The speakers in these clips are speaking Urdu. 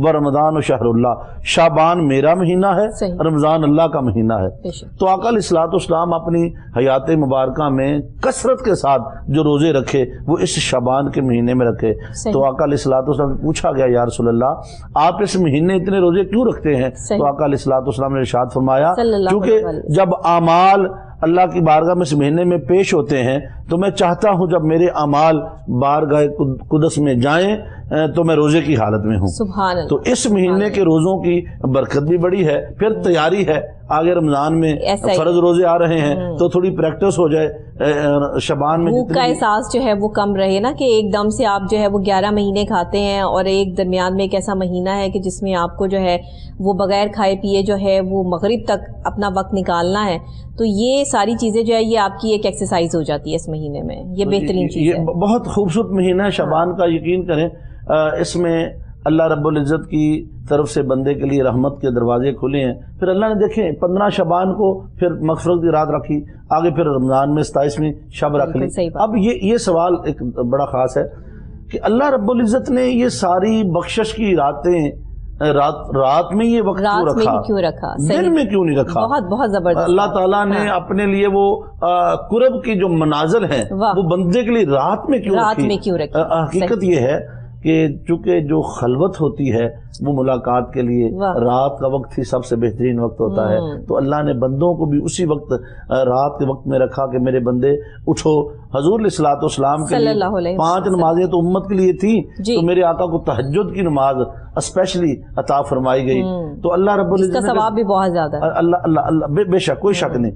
و رمضان شہراللہ، شعبان میرا مہینہ ہے، رمضان اللہ کا مہینہ ہے۔ تو آقا علیہ الصلوۃ والسلام اپنی حیات مبارکہ میں کثرت کے ساتھ جو روزے رکھے وہ اس شعبان کے مہینے میں رکھے۔ تو آقا علیہ الصلوۃ والسلام سے پوچھا گیا یا رسول اللہ آپ اس مہینے اتنے روزے کیوں رکھتے ہیں؟ تو آقا علیہ الصلوۃ والسلام نے ارشاد فرمایا کیونکہ جب اعمال اللہ کی بارگاہ میں اس مہینے میں پیش ہوتے ہیں تو میں چاہتا ہوں جب میرے اعمال بارگاہ قدس میں جائیں تو میں روزے کی حالت میں ہوں۔ سبحان اللہ۔ تو اس مہینے کے روزوں کی برکت بھی بڑی ہے، پھر تیاری ہے آگے رمضان میں فرض روزے آ رہے ہیں تو تھوڑی پریکٹس ہو جائے، شبان میں بھوک کا احساس جو ہے وہ کم رہے نا، کہ ایک دم سے آپ جو ہے وہ 11 مہینے کھاتے ہیں اور ایک درمیان میں ایک ایسا مہینہ ہے کہ جس میں آپ کو جو ہے وہ بغیر کھائے پیے جو ہے وہ مغرب تک اپنا وقت نکالنا ہے، تو یہ ساری چیزیں جو ہے یہ آپ کی ایک ایکسرسائز ہو جاتی ہے اس مہینے میں، یہ بہترین چیز ہے۔ بہت خوبصورت مہینہ ہے شعبان کا، یقین کریں اس میں اللہ رب العزت کی طرف سے بندے کے لیے رحمت کے دروازے کھلے ہیں۔ پھر اللہ نے دیکھیں 15 شعبان کو پھر مغفرت کی رات رکھی، آگے پھر رمضان میں 27ویں شب رکھ لی۔ اب یہ سوال ایک بڑا خاص ہے کہ اللہ رب العزت نے یہ ساری بخشش کی راتیں رات میں یہ وقت کیوں رکھا، دن میں کیوں نہیں رکھا؟ بہت زبردست۔ اللہ تعالیٰ نے اپنے لیے وہ قرب کی جو منازل ہیں وہ بندے کے لیے رات میں کیوں رکھی؟ حقیقت یہ ہے کہ چونکہ جو خلوت ہوتی ہے وہ ملاقات کے لیے رات کا وقت ہی سب سے بہترین وقت ہوتا ہے، تو اللہ نے بندوں کو بھی اسی وقت رات کے وقت میں رکھا کہ میرے بندے اٹھو۔ حضور علیہ الصلوۃ والسلام کے لیے 5 نمازیں تو امت کے لیے تھیں، تو میرے آقا کو تہجد کی نماز اسپیشلی عطا فرمائی گئی، تو اللہ رب العزت کا ثواب بھی بہت زیادہ ہے۔ اللہ بے شک کوئی شک نہیں،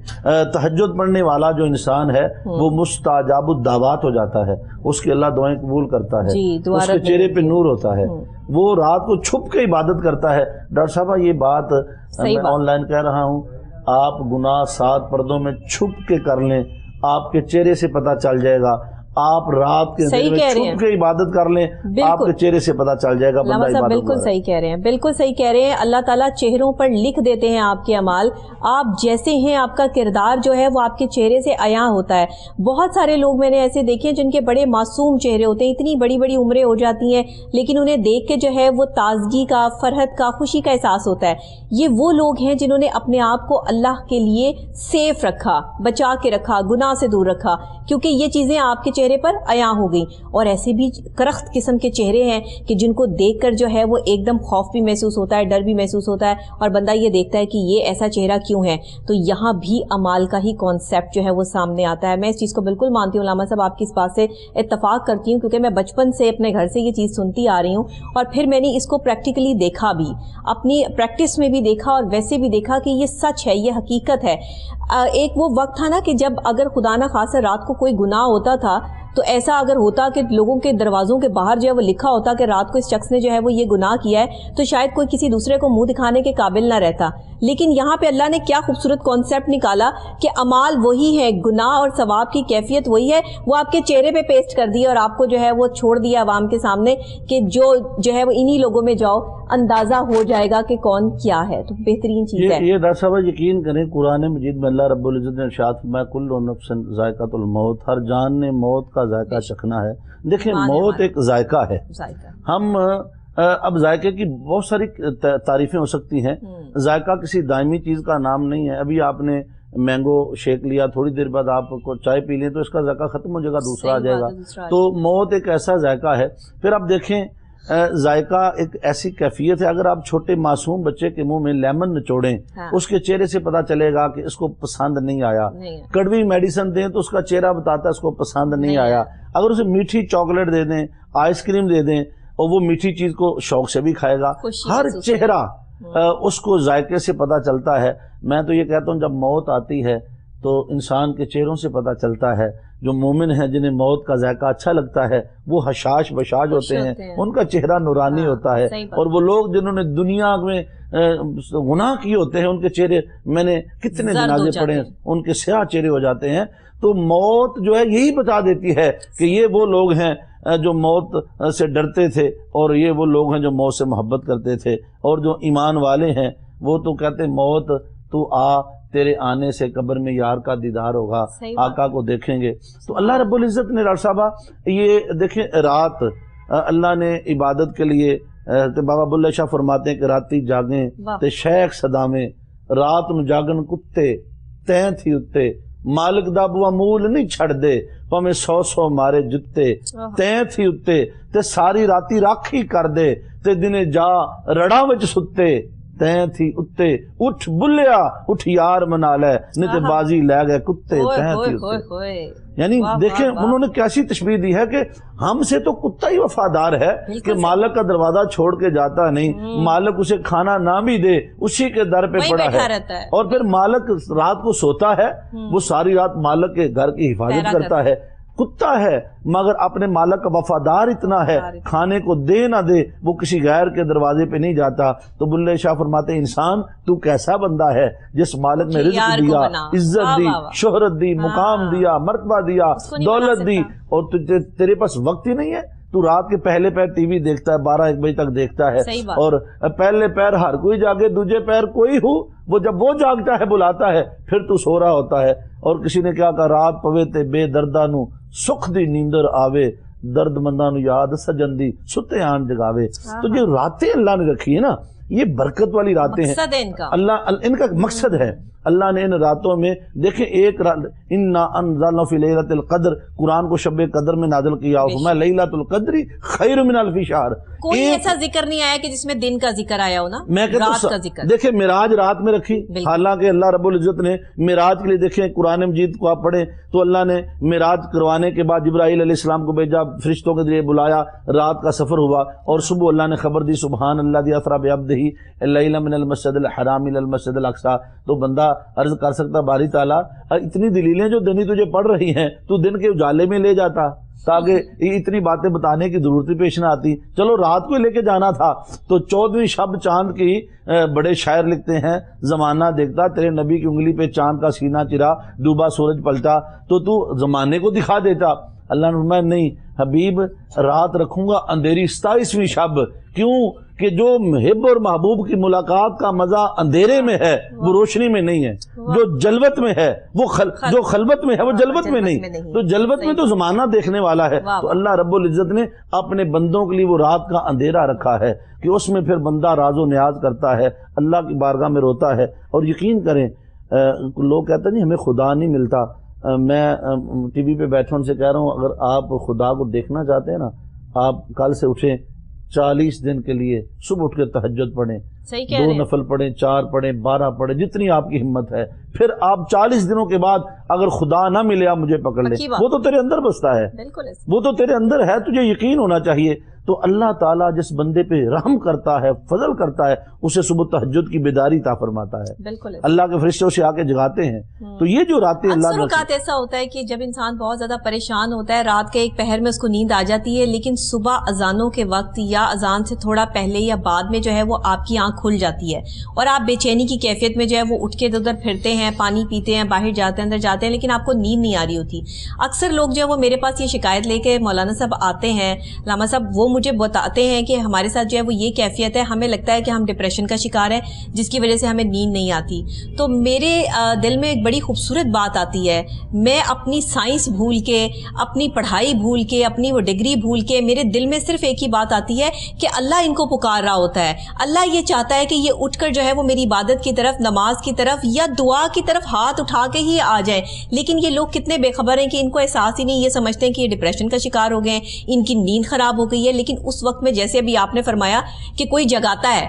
تہجد پڑھنے والا جو انسان ہے وہ مستجاب الدعوات ہو جاتا ہے، اس کی اللہ دعائیں قبول کرتا ہے، اس کے چہرے پہ نور ہوتا ہے، وہ رات کو چھپ کے عبادت کرتا ہے۔ ڈاکٹر صاحبہ یہ بات میں آن لائن کہہ رہا ہوں، آپ گناہ 7 پردوں میں چھپ کے کر لیں، آپ کے چہرے سے پتہ چل جائے گا۔ آپ رات کے دن میں چھپ کے عبادت کر لیں، آپ کے چہرے سے پتہ چل جائے گا بندہ عبادت۔ بالکل صحیح کہہ رہے ہیں، بالکل صحیح کہہ رہے ہیں۔ اللہ تعالیٰ چہروں پر لکھ دیتے ہیں آپ کے اعمال، آپ جیسے ہیں آپ کا کردار جو ہے وہ آپ کے چہرے سے عیاں ہوتا ہے۔ بہت سارے لوگ میں نے ایسے دیکھے ہیں جن کے بڑے معصوم چہرے ہوتے ہیں، اتنی بڑی بڑی عمریں ہو جاتی ہیں، لیکن انہیں دیکھ کے جو ہے وہ تازگی کا، فرحت کا، خوشی کا احساس ہوتا ہے۔ یہ وہ لوگ ہیں جنہوں نے اپنے آپ کو اللہ کے لیے سیف رکھا، بچا کے رکھا، گناہ سے دور رکھا، کیونکہ یہ چیزیں آپ کے چہرے پر عیاں ہو گئی۔ اور ایسے بھی کرخت قسم کے چہرے ہیں کہ جن کو دیکھ کر جو ہے وہ ایک دم خوف بھی محسوس ہوتا ہے، ڈر بھی محسوس ہوتا ہے، اور بندہ یہ دیکھتا ہے کہ یہ ایسا چہرہ کیوں ہے۔ تو یہاں بھی اعمال کا ہی کانسیپٹ جو ہے وہ سامنے آتا ہے۔ میں اس چیز کو بالکل مانتی ہوں، علامہ صاحب آپ کی اس بات سے اتفاق کرتی ہوں، کیونکہ میں بچپن سے اپنے گھر سے یہ چیز سنتی آ رہی ہوں، اور پھر میں نے اس کو پریکٹیکلی دیکھا بھی، اپنی پریکٹس میں بھی دیکھا اور ویسے بھی دیکھا کہ یہ سچ ہے، یہ حقیقت ہے۔ ایک وہ وقت تھا نا کہ جب اگر خدا نہ خاصا رات کو کوئی گناہ ہوتا تھا تو ایسا اگر ہوتا کہ لوگوں کے دروازوں کے باہر جو ہے وہ لکھا ہوتا کہ رات کو اس شخص نے جو ہے وہ یہ گناہ کیا ہے، تو شاید کوئی کسی دوسرے کو منہ دکھانے کے قابل نہ رہتا۔ لیکن یہاں پہ اللہ نے کیا خوبصورت کانسیپٹ نکالا کہ اعمال وہی ہے، گناہ اور ثواب کی کیفیت وہی ہے، وہ آپ کے چہرے پہ پیسٹ کر دی اور آپ کو جو ہے وہ چھوڑ دیا عوام کے سامنے کہ جو ہے وہ انہی لوگوں میں جاؤ، اندازہ ہو جائے گا کہ کون کیا ہے۔ تو بہترین چیز ہے یہ۔ ڈاکٹر صاحب یقین کریں قرآن مجید میں اللہ رب العزت نے ارشاد فرمایا کل نفس ذائقۃ الموت، ہر جان نے موت کا ذائقہ چکھنا ہے۔ دیکھیں موت ایک ذائقہ ہے، ہم اب ذائقے کی بہت ساری تعریفیں ہو سکتی ہیں، ذائقہ کسی دائمی چیز کا نام نہیں ہے۔ ابھی آپ نے مینگو شیک لیا، تھوڑی دیر بعد آپ کو چائے پی لیں تو اس کا ذائقہ ختم ہو جائے گا، دوسرا آ جائے گا۔ تو موت ایک ایسا ذائقہ ہے۔ پھر آپ دیکھیں ذائقہ ایک ایسی کیفیت ہے، اگر آپ چھوٹے معصوم بچے کے منہ میں لیمن نچوڑیں اس کے چہرے سے پتہ چلے گا کہ اس کو پسند نہیں آیا۔ کڑوی میڈیسن دیں تو اس کا چہرہ بتاتا ہے اس کو پسند نہیں آیا۔ اگر اسے میٹھی چاکلیٹ دے دیں، آئس کریم دے دیں، اور وہ میٹھی چیز کو شوق سے بھی کھائے گا۔ ہر چہرہ اس کو ذائقے سے پتہ چلتا ہے۔ میں تو یہ کہتا ہوں جب موت آتی ہے تو انسان کے چہروں سے پتہ چلتا ہے۔ جو مومن ہیں جنہیں موت کا ذائقہ اچھا لگتا ہے وہ حشاش بشاش ہوتے ہیں، ان کا چہرہ نورانی ہوتا ہے۔ اور وہ لوگ جنہوں نے دنیا میں گناہ کیے ہوتے ہیں ان کے چہرے، میں نے کتنے جنازے پڑھے ہیں، ان کے سیاہ چہرے ہو جاتے ہیں۔ تو موت جو ہے یہی بتا دیتی ہے کہ یہ وہ لوگ ہیں جو موت سے ڈرتے تھے، اور یہ وہ لوگ ہیں جو موت سے محبت کرتے تھے۔ اور جو ایمان والے ہیں وہ تو کہتے ہیں موت تو آ، تیرے آنے سے قبر میں یار کا دیدار ہوگا، آقا کو دیکھیں گے۔ تو اللہ رب العزت نے ڈاکٹر صاحبہ یہ دیکھیں رات اللہ نے عبادت کے لیے تے بابا بلے شاہ فرماتے ہیں کہ راتی جاگیں تے شیخ صدامیں رات نو جاگن کتے تیں تھی اتے مالک دا بوا مول نہیں چھڑ دے پمیں 100 مارے جتے تیں تھی اتے تے ساری راتی راکھی کر دے تے دنے جا رڑا وچ ستے تیں تھی اتے اٹھ بلیا اٹھ یار منا لے نہیں تے بازی لے گئے کتے تیں تھی اتے. یعنی دیکھیں انہوں نے کیسی تشبیہ دی ہے کہ ہم سے تو کتا ہی وفادار ہے کہ مالک کا دروازہ چھوڑ کے جاتا نہیں, مالک اسے کھانا نہ بھی دے اسی کے در پہ پڑا ہے, اور پھر مالک رات کو سوتا ہے وہ ساری رات مالک کے گھر کی حفاظت کرتا ہے. کتا ہے مگر اپنے مالک کا وفادار اتنا ہے, کھانے کو دے نہ دے وہ کسی غیر کے دروازے پہ نہیں جاتا. تو بلے شاہ فرماتے انسان تو کیسا بندہ ہے جس مالک نے رزق دیا, عزت دی, شہرت دی, مقام دیا, مرتبہ دیا, دولت دی, اور تیرے پاس وقت ہی نہیں ہے. تو رات کے پہلے پیر ٹی وی دیکھتا ہے 12-1 بجے تک دیکھتا ہے, اور پہلے پیر ہر کوئی جاگے دوجے پیر کوئی ہو, وہ جب وہ جاگتا ہے بلاتا ہے پھر تو سو رہا ہوتا ہے. اور کسی نے کیا کہا رات پوے تے بے دردہ نو سکھ دی نیندر آوے درد مندہ نو یاد سجن دی ستے آن جگاوے. تو جو راتیں اللہ نے رکھی ہے نا یہ برکت والی راتیں ہیں, اللہ ان کا مقصد ہے. اللہ نے ان راتوں میں دیکھیں ایک انا انزلنا فی لیلۃ القدر, قرآن کو شب قدر میں نازل کیا, میں لیلۃ القدر خیر من الف شہر. کوئی ایسا ذکر نہیں آیا کہ جس میں دن کا ذکر آیا ہو نا, میں رات کا ذکر. دیکھیں معراج رات میں رکھی, حالانکہ اللہ رب العزت نے معراج کے لیے دیکھیں قرآن مجید کو آپ پڑھیں تو اللہ نے معراج کروانے کے بعد جبرائیل علیہ السلام کو بھیجا, فرشتوں کے ذریعے بلایا, رات کا سفر ہوا, اور صبح اللہ نے خبر دی سبحان اللہ اسری بعبدہ لیلا من المسجد الحرام الی المسجد الاقصی. تو بندہ عرض کر سکتا باری تعالیٰ اتنی دلیلیں جو دنی تجھے پڑھ رہی ہیں تو دن کے اجالے میں لے جاتا تاکہ اتنی باتیں بتانے کی ضرورت پیش نہ آتی. چلو رات کو لے کے جانا تھا تو 14ویں شب چاند کی بڑے شاعر لکھتے ہیں زمانہ دیکھتا تیرے نبی کی انگلی پہ چاند کا سینہ چرا ڈوبا سورج پلٹا تو زمانے کو دکھا دیتا. اللہ نے فرمایا نہیں حبیب رات رکھوں گا اندھیری 27ویں شب, کیوں کہ جو محب اور محبوب کی ملاقات کا مزہ اندھیرے میں ہے وہ روشنی میں نہیں ہے, جو جلوت میں ہے وہ جو خلوت میں ہے وہ جلوت میں نہیں. تو جلوت میں تو زمانہ دیکھنے والا ہے. تو اللہ رب العزت نے اپنے بندوں کے لیے وہ رات کا اندھیرا رکھا ہے کہ اس میں پھر بندہ راز و نیاز کرتا ہے, اللہ کی بارگاہ میں روتا ہے. اور یقین کریں لوگ کہتے ہیں ہمیں خدا نہیں ملتا, میں ٹی وی پہ بیٹھا ان سے کہہ رہا ہوں اگر آپ خدا کو دیکھنا چاہتے ہیں نا آپ کل سے اٹھیں 40 دن کے لیے صبح اٹھ کے تہجد پڑھیں, 2 نفل پڑھیں, 4 پڑھیں, 12 پڑھیں, جتنی آپ کی ہمت ہے. پھر آپ 40 دنوں کے بعد اگر خدا نہ ملے آپ مجھے پکڑ لیں, وہ تو تیرے اندر بستا ہے, وہ تو تیرے اندر ہے, تجھے یقین ہونا چاہیے. تو اللہ تعالیٰ جس بندے پہ رحم کرتا ہے فضل کرتا ہے اسے صبح تہجد کی بیداری عطا فرماتا ہے. اللہ کے فرشتے اسے آ کے جگاتے ہیں. تو یہ جو راتیں اللہ اوقات ایسا ہوتا ہے کہ جب انسان بہت زیادہ پریشان ہوتا ہے رات کے ایک پہر میں اس کو نیند آ جاتی ہے, لیکن صبح اذانوں کے وقت یا اذان سے تھوڑا پہلے یا بعد میں جو ہے وہ آپ کی آنکھ کھل جاتی ہے اور آپ بے چینی کی کیفیت میں جو ہے وہ اٹھ کے ادھر پھرتے ہیں, پانی پیتے ہیں, باہر جاتے ہیں, اندر جاتے ہیں, لیکن آپ کو نیند نہیں آ رہی ہوتی. اکثر لوگ جو ہے وہ میرے پاس یہ شکایت لے کے مولانا صاحب آتے ہیں, علامہ صاحب وہ مجھے بتاتے ہیں کہ ہمارے ساتھ جو ہے وہ یہ کیفیت ہے, ہمیں لگتا ہے کہ ہم ڈپریشن کا شکار ہیں جس کی وجہ سے ہمیں نیند نہیں آتی. تو میرے دل میں ایک بڑی خوبصورت بات آتی ہے, میں اپنی سائنس بھول کے, اپنی پڑھائی بھول کے, اپنی وہ ڈگری بھول کے, میرے دل میں صرف ایک ہی بات آتی ہے کہ اللہ ان کو پکار رہا ہوتا ہے. اللہ یہ چاہتا ہے کہ یہ اٹھ کر جو ہے وہ میری عبادت کی طرف, نماز کی طرف یا دعا کی طرف ہاتھ اٹھا کے ہی آ جائے. لیکن یہ لوگ کتنے بے خبر ہیں کہ ان کو احساس ہی نہیں, یہ سمجھتے ہیں کہ یہ ڈپریشن کا شکار ہو گئے ہیں, ان کی نیند خراب ہو گئی ہے. لیکن اس وقت میں جیسے ابھی آپ نے فرمایا کہ کوئی جگاتا ہے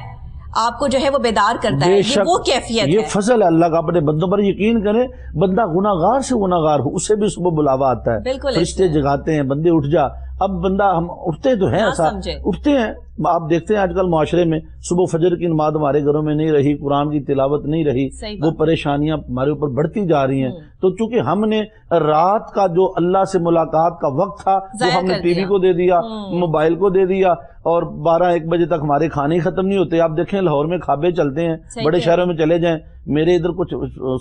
آپ کو جو ہے وہ بیدار کرتا ہے, یہ وہ کیفیت ہے, یہ فضل ہے اللہ کا اپنے بندوں پر. یقین کریں بندہ گناہگار سے گناہگار ہو اسے بھی صبح بلاوا آتا ہے, فرشتے جگاتے ہیں بندے اٹھ جا. اب بندہ ہم اٹھتے تو ہیں, ایسا اٹھتے ہیں, آپ دیکھتے ہیں آج کل معاشرے میں صبح فجر کی نماز ہمارے گھروں میں نہیں رہی, قرآن کی تلاوت نہیں رہی, وہ پریشانیاں ہمارے اوپر بڑھتی جا رہی ہیں. تو چونکہ ہم نے رات کا جو اللہ سے ملاقات کا وقت تھا وہ ہم نے ٹی وی کو دے دیا, موبائل کو دے دیا, اور 12-1 بجے تک ہمارے کھانے ہی ختم نہیں ہوتے. آپ دیکھیں لاہور میں کھابے چلتے ہیں, بڑے شہروں میں چلے جائیں, میرے ادھر کچھ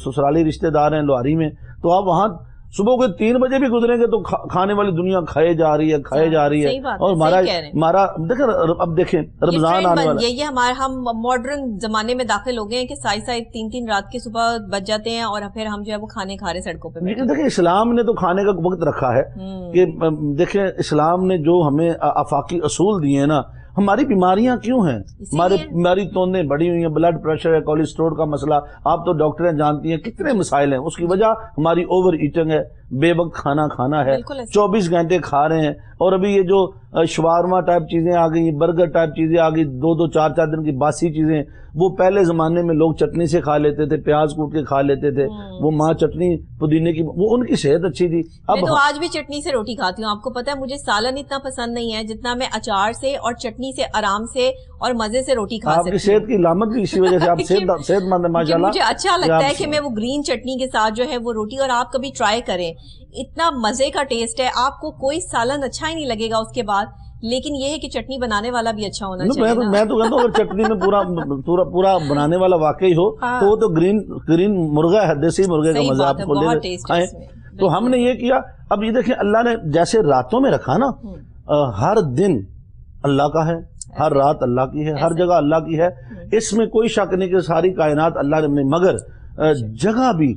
سسرالی رشتہ دار ہیں لوہاری میں, تو آپ وہاں صبح کے 3 بجے بھی گزریں گے تو کھانے والی دنیا کھائے جا رہی ہے, کھائے جا رہی ہے. اور ہمارا دیکھیں اب دیکھیں رمضان آنے والا, یہ ہم ماڈرن زمانے میں داخل ہو گئے ہیں کہ 3 رات کی صبح بچ جاتے ہیں اور پھر ہم جو ہے وہ کھانے کھا رہے سڑکوں پہ. لیکن دیکھیں اسلام نے تو کھانے کا وقت رکھا ہے کہ دیکھیں اسلام نے جو ہمیں آفاقی اصول دیے ہیں نا, ہماری بیماریاں کیوں ہیں؟ ہماری توندیں بڑی ہوئی ہیں، بلڈ پریشر ہے، کولیسٹرول کا مسئلہ، آپ تو ڈاکٹریں جانتی ہیں کتنے مسائل ہیں، اس کی وجہ ہماری اوور ایٹنگ ہے، بے وقت کھانا کھانا ہے، 24 گھنٹے کھا رہے ہیں، اور ابھی یہ جو شوارما ٹائپ چیزیں آ گئی، برگر ٹائپ چیزیں آ گئی، 2 4 دن کی باسی چیزیں، وہ پہلے زمانے میں لوگ چٹنی سے کھا لیتے تھے، پیاز کوٹ کے کھا لیتے تھے، وہ ماں چٹنی پودینے کی، وہ ان کی صحت اچھی تھی۔ میں تو آج بھی چٹنی سے روٹی کھاتی ہوں، آپ کو پتا ہے مجھے سالن اتنا پسند نہیں ہے جتنا میں اچار سے اور چٹنی سے آرام سے اور مزے سے روٹی کھا سکتی ہوں۔ آپ کی صحت کی علامت بھی اسی وجہ سے آپ صحت مند ہیں ماشاءاللہ۔ مجھے اچھا لگتا ہے کہ میں وہ گرین چٹنی کے ساتھ جو ہے وہ روٹی، اور آپ کبھی ٹرائی کریں، اتنا مزے کا ٹیسٹ ہے، آپ کو کوئی سالن اچھا ہی نہیں لگے گا اس کے بعد، لیکن یہ ہے کہ چٹنی بنانے والا بھی اچھا ہونا چاہیے۔ میں تو کہتا ہوں اگر چٹنی میں پورا بنانے والا واقعی ہو تو وہ تو گرین مرغا ہے، دیسی مرغے کا مزہ آپ کو لے کھائیں۔ تو ہم نے یہ کیا، اب یہ دیکھیں اللہ نے جیسے راتوں میں رکھا نا، ہر دن اللہ کا ہے، ہر رات اللہ کی ہے، ہر جگہ اللہ کی ہے، اس میں کوئی شک نہیں کہ ساری کائنات اللہ نے، مگر جگہ بھی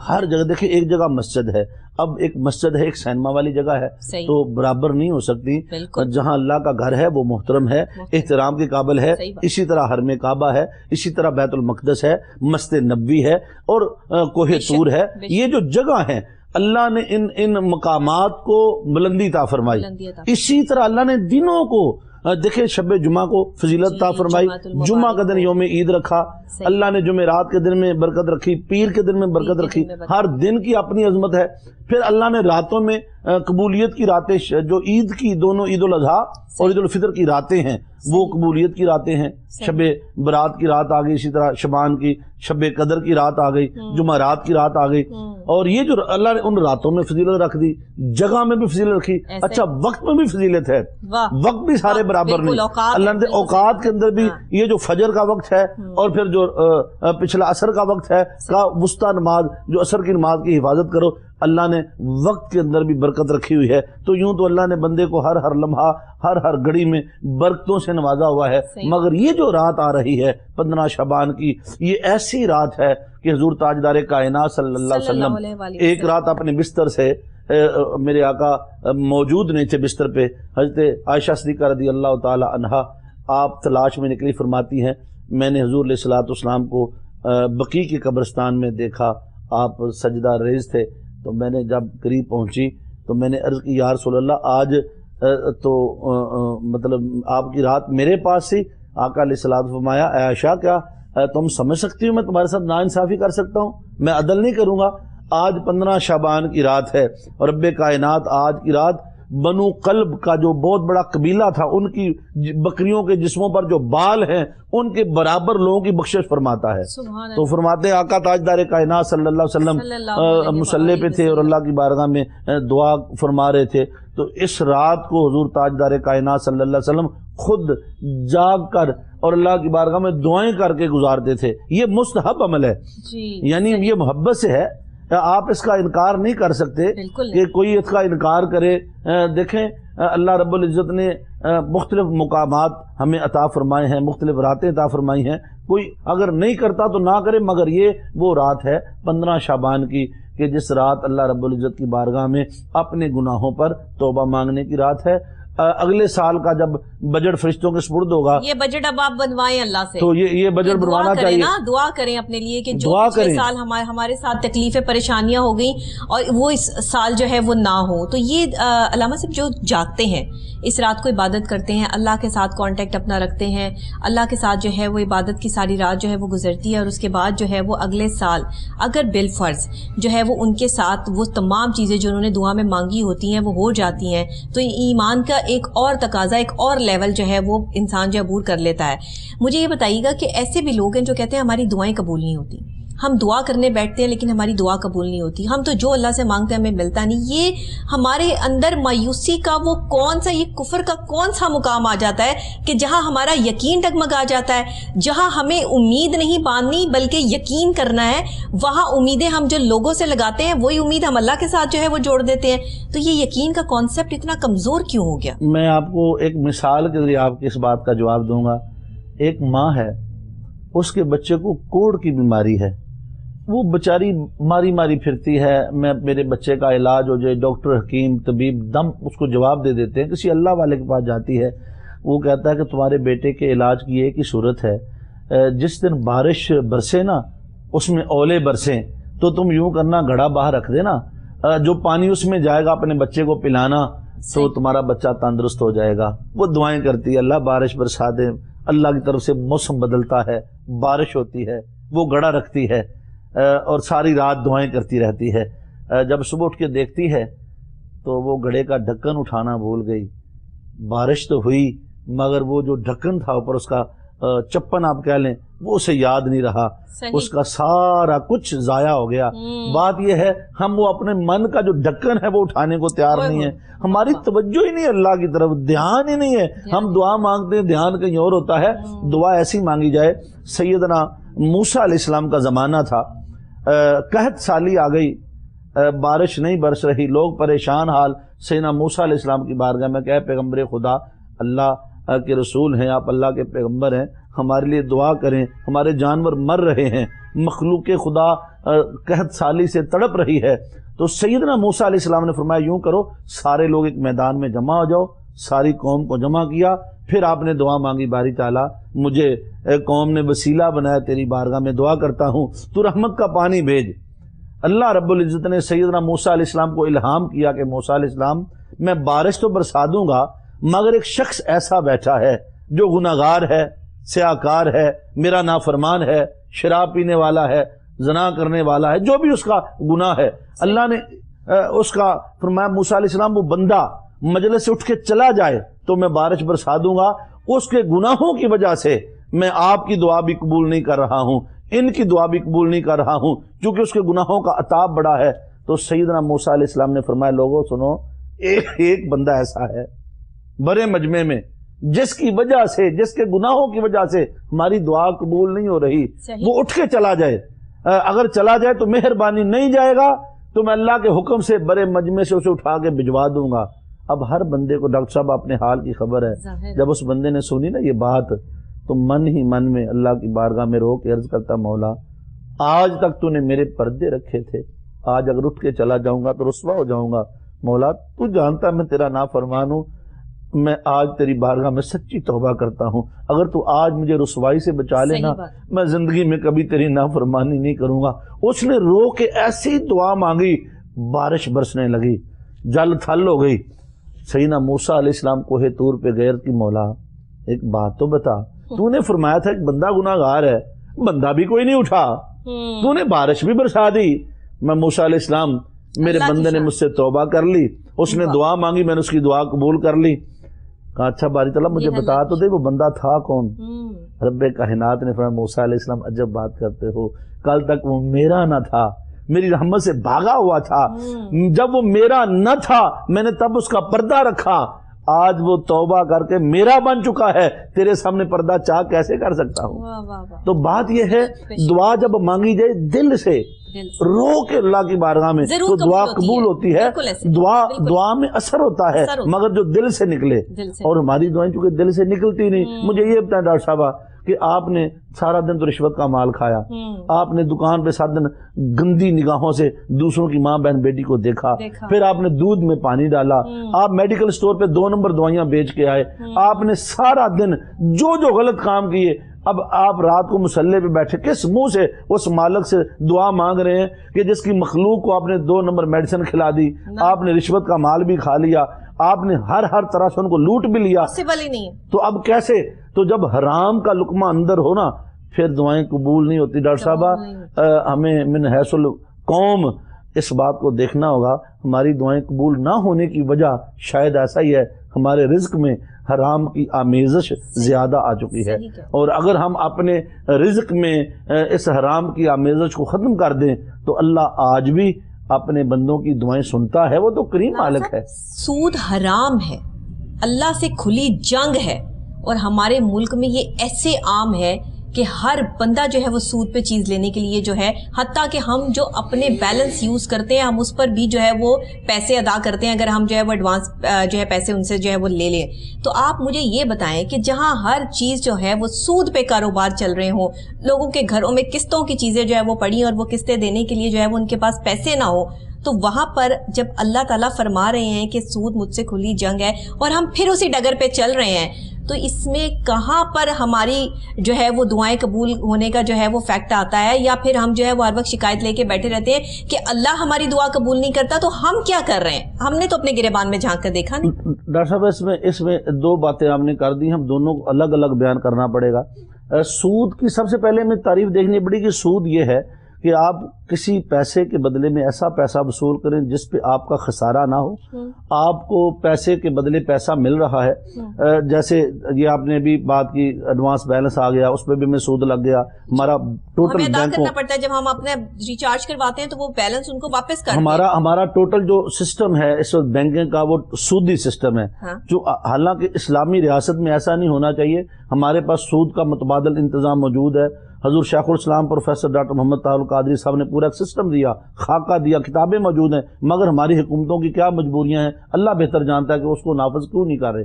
ہر جگہ دیکھیں، ایک جگہ مسجد ہے، اب ایک مسجد ہے، ایک سینما والی جگہ ہے، تو برابر نہیں ہو سکتی۔ جہاں اللہ کا گھر ہے وہ محترم ہے، احترام کے قابل ہے، اسی طرح حرم کعبہ ہے، اسی طرح بیت المقدس ہے، مسجد نبوی ہے، اور کوہ طور ہے۔ یہ جو جگہ ہیں اللہ نے ان مقامات کو بلندی عطا فرمائی، اسی طرح اللہ نے دنوں کو دیکھیں، شب جمعہ کو فضیلت عطا فرمائی، جمعہ کا دن یوم عید رکھا اللہ نے، جمعرات کے دن میں برکت رکھی، پیر کے دن میں برکت رکھی، ہر دن کی اپنی عظمت ہے۔ پھر اللہ نے راتوں میں قبولیت کی راتیں، جو عید کی دونوں عید الاضحیٰ اور عید الفطر کی راتیں ہیں وہ قبولیت کی راتیں ہیں، شب برات کی رات آ گئی، اسی طرح شبان کی شب قدر کی رات آ گئی، جمعرات کی رات آ گئی، اور یہ جو اللہ نے ان راتوں میں فضیلت رکھ دی، جگہ میں بھی فضیلت رکھی۔ اچھا وقت میں بھی فضیلت ہے، وقت بھی سارے برابر نہیں، اللہ نے اوقات کے اندر بھی یہ جو فجر کا وقت ہے اور پھر جو پچھلا عصر کا وقت ہے، کا وسطی نماز جو عصر کی نماز کی حفاظت کرو، اللہ نے وقت کے اندر بھی برکت رکھی ہوئی ہے۔ تو یوں تو اللہ نے بندے کو ہر لمحہ ہر گھڑی میں برکتوں سے نوازا ہوا ہے، مگر یہ جو رات آ رہی ہے 15 شعبان کی، یہ ایسی رات ہے کہ حضور تاجدار کائنات صلی اللہ علیہ وسلم ایک رات اپنے بستر سے، میرے آقا موجود نہیں تھے بستر پہ، حضرت عائشہ صدیقہ رضی اللہ تعالی عنہا آپ تلاش میں نکلی، فرماتی ہیں میں نے حضور علیہ الصلوۃ والسلام کو بقیع کے قبرستان میں دیکھا، آپ سجدہ ریز تھے، تو میں نے جب قریب پہنچی تو میں نے عرض کی یا رسول اللہ آج تو مطلب آپ کی رات میرے پاس تھی۔ آقا علیہ الصلوۃ فرمایا اے عائشہ کیا تم سمجھ سکتی ہو میں تمہارے ساتھ ناانصافی کر سکتا ہوں؟ میں عدل نہیں کروں گا۔ آج 15 شعبان کی رات ہے اور رب کائنات آج کی رات بنو قلب کا جو بہت بڑا قبیلہ تھا، ان کی بکریوں کے جسموں پر جو بال ہیں ان کے برابر لوگوں کی بخشش فرماتا ہے۔ تو فرماتے ہیں آقا تاجدار کائنات صلی اللہ علیہ وسلم مصلی پہ تھے اور اللہ کی بارگاہ میں دعا فرما رہے تھے، تو اس رات کو حضور تاجدار کائنات صلی اللہ علیہ وسلم خود جاگ کر اور اللہ کی بارگاہ میں دعائیں کر کے گزارتے تھے۔ یہ مستحب عمل ہے، یعنی یہ محبت سے ہے، آپ اس کا انکار نہیں کر سکتے کہ کوئی اس کا انکار کرے۔ دیکھیں اللہ رب العزت نے مختلف مقامات ہمیں عطا فرمائے ہیں، مختلف راتیں عطا فرمائی ہیں، کوئی اگر نہیں کرتا تو نہ کرے، مگر یہ وہ رات ہے 15 شعبان کی کہ جس رات اللہ رب العزت کی بارگاہ میں اپنے گناہوں پر توبہ مانگنے کی رات ہے۔ اگلے سال کا جب بجٹ فرشتوں کے سپرد ہوگا، یہ بجٹ اب آپ بنوائیں اللہ سے، تو یہ بجٹ بنوانا چاہیے، دعا کریں اپنے لیے کہ جو پچھلے سال ہمارے ساتھ تکلیفیں پریشانیاں ہو گئیں اور وہ اس سال جو ہے وہ نہ ہو۔ تو یہ علامہ صاحب جو جاگتے ہیں اس رات کو عبادت کرتے ہیں، اللہ کے ساتھ کانٹیکٹ اپنا رکھتے ہیں، اللہ کے ساتھ جو ہے وہ عبادت کی ساری رات جو ہے وہ گزرتی ہے، اور اس کے بعد جو ہے وہ اگلے سال اگر بالفرض جو ہے وہ ان کے ساتھ وہ تمام چیزیں جو انہوں نے دعا میں مانگی ہوتی ہیں وہ ہو جاتی ہیں، تو ایمان کا ایک اور تقاضا، ایک اور لیول جو ہے وہ انسان جو عبور کر لیتا ہے۔ مجھے یہ بتائیے گا کہ ایسے بھی لوگ ہیں جو کہتے ہیں ہماری دعائیں قبول نہیں ہوتی، ہم دعا کرنے بیٹھتے ہیں لیکن ہماری دعا قبول نہیں ہوتی، ہم تو جو اللہ سے مانگتے ہیں ہمیں ملتا نہیں۔ یہ ہمارے اندر مایوسی کا وہ کون سا، یہ کفر کا کون سا مقام آ جاتا ہے کہ جہاں ہمارا یقین ڈگمگا جاتا ہے، جہاں ہمیں امید نہیں باندھنی بلکہ یقین کرنا ہے، وہاں امیدیں ہم جو لوگوں سے لگاتے ہیں وہی امید ہم اللہ کے ساتھ جو ہے وہ جوڑ دیتے ہیں۔ تو یہ یقین کا کانسیپٹ اتنا کمزور کیوں ہو گیا؟ میں آپ کو ایک مثال کے ذریعے آپ کی اس بات کا جواب دوں گا۔ ایک ماں ہے، اس کے بچے کو کوڑ کی بیماری ہے، وہ بیچاری ماری پھرتی ہے، میں میرے بچے کا علاج ہو جائے، ڈاکٹر حکیم طبیب دم اس کو جواب دے دیتے ہیں، کسی اللہ والے کے پاس جاتی ہے، وہ کہتا ہے کہ تمہارے بیٹے کے علاج کی ایک ہی صورت ہے، جس دن بارش برسے نا اس میں اولے برسیں، تو تم یوں کرنا گھڑا باہر رکھ دینا، جو پانی اس میں جائے گا اپنے بچے کو پلانا تو تمہارا بچہ تندرست ہو جائے گا۔ وہ دعائیں کرتی ہے، اللہ بارش برسا دے، اللہ کی طرف سے موسم بدلتا ہے، بارش ہوتی ہے، وہ گھڑا رکھتی ہے اور ساری رات دعائیں کرتی رہتی ہے۔ جب صبح اٹھ کے دیکھتی ہے تو وہ گھڑے کا ڈھکن اٹھانا بھول گئی۔ بارش تو ہوئی مگر وہ جو ڈھکن تھا اوپر اس کا چپن آپ کہہ لیں، وہ اسے یاد نہیں رہا، اس کا سارا کچھ ضائع ہو گیا۔ بات یہ ہے ہم وہ اپنے من کا جو ڈھکن ہے وہ اٹھانے کو تیار نہیں ہے، ہماری توجہ ہی نہیں اللہ کی طرف، دھیان ہی نہیں ہے، ہم دعا مانگتے ہیں دھیان کہیں اور ہوتا ہے۔ دعا ایسی مانگی جائے۔ سیدنا موسیٰ علیہ السلام کا زمانہ تھا، قحط سالی آ گئی، بارش نہیں برس رہی، لوگ پریشان حال سیدنا موسیٰ علیہ السلام کی بارگاہ میں کہ پیغمبر خدا، اللہ کے رسول ہیں آپ، اللہ کے پیغمبر ہیں، ہمارے لیے دعا کریں، ہمارے جانور مر رہے ہیں، مخلوق خدا قحط سالی سے تڑپ رہی ہے۔ تو سیدنا موسیٰ علیہ السلام نے فرمایا یوں کرو، سارے لوگ ایک میدان میں جمع ہو جاؤ، ساری قوم کو جمع کیا، پھر آپ نے دعا مانگی، باری تعالیٰ مجھے قوم نے وسیلہ بنایا، تیری بارگاہ میں دعا کرتا ہوں تو رحمت کا پانی بھیج۔ اللہ رب العزت نے سیدنا موسیٰ علیہ السلام کو الہام کیا کہ موسیٰ علیہ السلام میں بارش تو برسا دوں گا مگر ایک شخص ایسا بیٹھا ہے جو گناہگار ہے، سیاکار ہے، میرا نافرمان ہے، شراب پینے والا ہے، زنا کرنے والا ہے، جو بھی اس کا گناہ ہے۔ اللہ نے اس کا فرمایا موسیٰ علیہ السلام وہ بندہ مجلس سے اٹھ کے چلا جائے تو میں بارش برسا دوں گا، اس کے گناہوں کی وجہ سے میں آپ کی دعا بھی قبول نہیں کر رہا ہوں، ان کی دعا بھی قبول نہیں کر رہا ہوں، کیونکہ اس کے گناہوں کا عتاب بڑا ہے۔ تو سیدنا موسیٰ علیہ السلام نے فرمایا لوگوں سنو، ایک بندہ ایسا ہے بڑے مجمع میں جس کی وجہ سے، جس کے گناہوں کی وجہ سے ہماری دعا قبول نہیں ہو رہی، وہ اٹھ کے چلا جائے، اگر چلا جائے تو مہربانی، نہیں جائے گا تو میں اللہ کے حکم سے بڑے مجمع سے اسے اٹھا کے بھجوا دوں گا۔ اب ہر بندے کو ڈاکٹر صاحب اپنے حال کی خبر ہے، جب اس بندے نے سنی نا یہ بات تو من ہی من میں اللہ کی بارگاہ میں رو کے عرض کرتا مولا آج تک تو نے میرے پردے رکھے تھے، آج اگر اٹھ کے چلا جاؤں گا تو رسوا ہو جاؤں گا، مولا تو جانتا میں تیرا نافرمان ہوں، میں آج تیری بارگاہ میں سچی توبہ کرتا ہوں، اگر تو آج مجھے رسوائی سے بچا لینا میں زندگی میں کبھی تیری نافرمانی نہیں کروں گا۔ اس نے رو کے ایسی دعا مانگی، بارش برسنے لگی، جل تھل ہو گئی۔ سیدنا موسیٰ علیہ السلام کوہ طور پہ گئے کہ مولا ایک بات تو بتا، تو نے فرمایا تھا ایک بندہ گناہگار ہے، بندہ بھی کوئی نہیں اٹھا، تو نے بارش بھی برسا دی، میں موسیٰ علیہ السلام میرے بندے نے مجھ سے توبہ کر لی، اس نے دعا مانگی، میں نے اس کی دعا قبول کر لی۔ کہا اچھا باری تعالیٰ مجھے بتا تو دے وہ بندہ تھا کون؟ رب کائنات نے فرمایا موسیٰ علیہ السلام عجب بات کرتے ہو، کل تک وہ میرا نہ تھا، میری رحمت سے بھاگا ہوا تھا، جب وہ میرا نہ تھا میں نے تب اس کا پردہ رکھا، آج وہ توبہ کر کے میرا بن چکا ہے، تیرے سامنے پردہ چاک کیسے کر سکتا ہوں؟ تو بات یہ ہے دعا جب مانگی جائے دل سے رو کے اللہ کی بارگاہ میں تو دعا قبول ہوتی ہے۔ دعا میں اثر ہوتا ہے مگر جو دل سے نکلے، اور ہماری دعائیں چونکہ دل سے نکلتی نہیں۔ مجھے یہ بتائیں ڈاکٹر صاحب کہ آپ نے سارا دن تو رشوت کا مال کھایا، آپ نے دکان پہ سارا دن گندی نگاہوں سے دوسروں کی ماں بہن بیٹی کو دیکھا، پھر آپ نے دودھ میں پانی ڈالا، آپ میڈیکل سٹور پہ 2 نمبر دوائیاں بیچ کے آئے، آپ نے سارا دن جو غلط کام کیے، اب آپ رات کو مصلے پہ بیٹھے کس منہ سے اس مالک سے دعا مانگ رہے ہیں کہ جس کی مخلوق کو آپ نے 2 نمبر میڈیسن کھلا دی، آپ نے رشوت کا مال بھی کھا لیا، آپ نے ہر طرح سے ان کو لوٹ بھی لیا، تو اب کیسے؟ تو جب حرام کا لقمہ اندر ہونا پھر دعائیں قبول نہیں ہوتی۔ ڈاکٹر صاحبہ ہمیں من حیث القوم اس بات کو دیکھنا ہوگا، ہماری دعائیں قبول نہ ہونے کی وجہ شاید ایسا ہی ہے ہمارے رزق میں حرام کی آمیزش زیادہ آ چکی ہے، اور اگر ہم اپنے رزق میں اس حرام کی آمیزش کو ختم کر دیں تو اللہ آج بھی اپنے بندوں کی دعائیں سنتا ہے، وہ تو کریم مالک ہے۔ سود حرام ہے، اللہ سے کھلی جنگ ہے، اور ہمارے ملک میں یہ ایسے عام ہے کہ ہر بندہ جو ہے وہ سود پہ چیز لینے کے لیے جو ہے، حتیٰ کہ ہم جو اپنے بیلنس یوز کرتے ہیں ہم اس پر بھی جو ہے وہ پیسے ادا کرتے ہیں، اگر ہم جو ہے وہ ایڈوانس جو ہے پیسے ان سے جو ہے وہ لے لیں۔ تو آپ مجھے یہ بتائیں کہ جہاں ہر چیز جو ہے وہ سود پہ کاروبار چل رہے ہوں، لوگوں کے گھروں میں قسطوں کی چیزیں جو ہے وہ پڑی اور وہ قسطیں دینے کے لیے جو ہے وہ ان کے پاس پیسے نہ ہو، تو وہاں پر جب اللہ تعالیٰ فرما رہے ہیں کہ سود مجھ سے کھلی جنگ ہے اور ہم پھر اسی ڈگر پہ چل رہے ہیں، تو اس میں کہاں پر ہماری جو ہے وہ دعائیں قبول ہونے کا جو ہے وہ فیکٹ آتا ہے، یا پھر ہم جو ہے وہ ہر وقت شکایت لے کے بیٹھے رہتے ہیں کہ اللہ ہماری دعا قبول نہیں کرتا، تو ہم کیا کر رہے ہیں؟ ہم نے تو اپنے گریبان میں جھانک کر دیکھا نہیں۔ ڈاکٹر صاحب اس میں دو باتیں آپ نے کر دی، ہم دونوں کو الگ الگ بیان کرنا پڑے گا۔ سود کی سب سے پہلے ہمیں تعریف دیکھنی پڑے گی۔ سود یہ ہے کہ آپ کسی پیسے کے بدلے میں ایسا پیسہ وصول کریں جس پہ آپ کا خسارہ نہ ہو، آپ کو پیسے کے بدلے پیسہ مل رہا ہے۔ جیسے یہ آپ نے بھی بات کی، ایڈوانس بیلنس آ گیا، اس پہ بھی ہمیں سود لگ گیا، ہمارا ٹوٹل ہمیں ادا کرنا پڑتا ہے جب ہم اپنے ریچارج کرواتے ہیں تو وہ بیلنس ان کو واپس کرتے ہیں۔ ہمارا ٹوٹل جو سسٹم ہے اس وقت بینکنگ کا وہ سودی سسٹم ہے، جو حالانکہ اسلامی ریاست میں ایسا نہیں ہونا چاہیے۔ ہمارے پاس سود کا متبادل انتظام موجود ہے۔ حضور شیخ الاسلام پروفیسر ڈاکٹر محمد طاہر القادری صاحب نے پورا ایک سسٹم دیا، خاکہ دیا، کتابیں موجود ہیں، مگر ہماری حکومتوں کی کیا مجبوریاں ہیں، اللہ بہتر جانتا ہے کہ اس کو نافذ کیوں نہیں کر رہے۔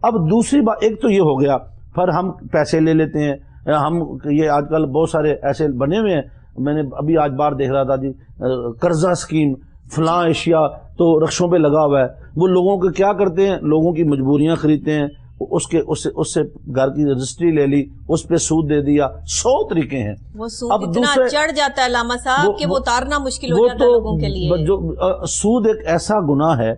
اب دوسری بات، ایک تو یہ ہو گیا، پھر ہم پیسے لے لیتے ہیں، ہم یہ آج کل بہت سارے ایسے بنے ہوئے ہیں، میں نے ابھی آج بار دیکھ رہا تھا جی، قرضہ اسکیم فلاں اشیاء تو رکشوں پہ لگا ہوا ہے۔ وہ لوگوں کو کیا کرتے ہیں، لوگوں کی مجبوریاں خریدتے ہیں، اس سے گھر کی رجسٹری لے لی، اس پہ سود دے دیا، 100 طریقے ہیں۔ وہ سود اتنا چڑھ جاتا ہے علامہ صاحب کہ وہ اتارنا مشکل ہو جاتا ہے لوگوں کے لیے۔ جو سود ایک ایسا گناہ ہے،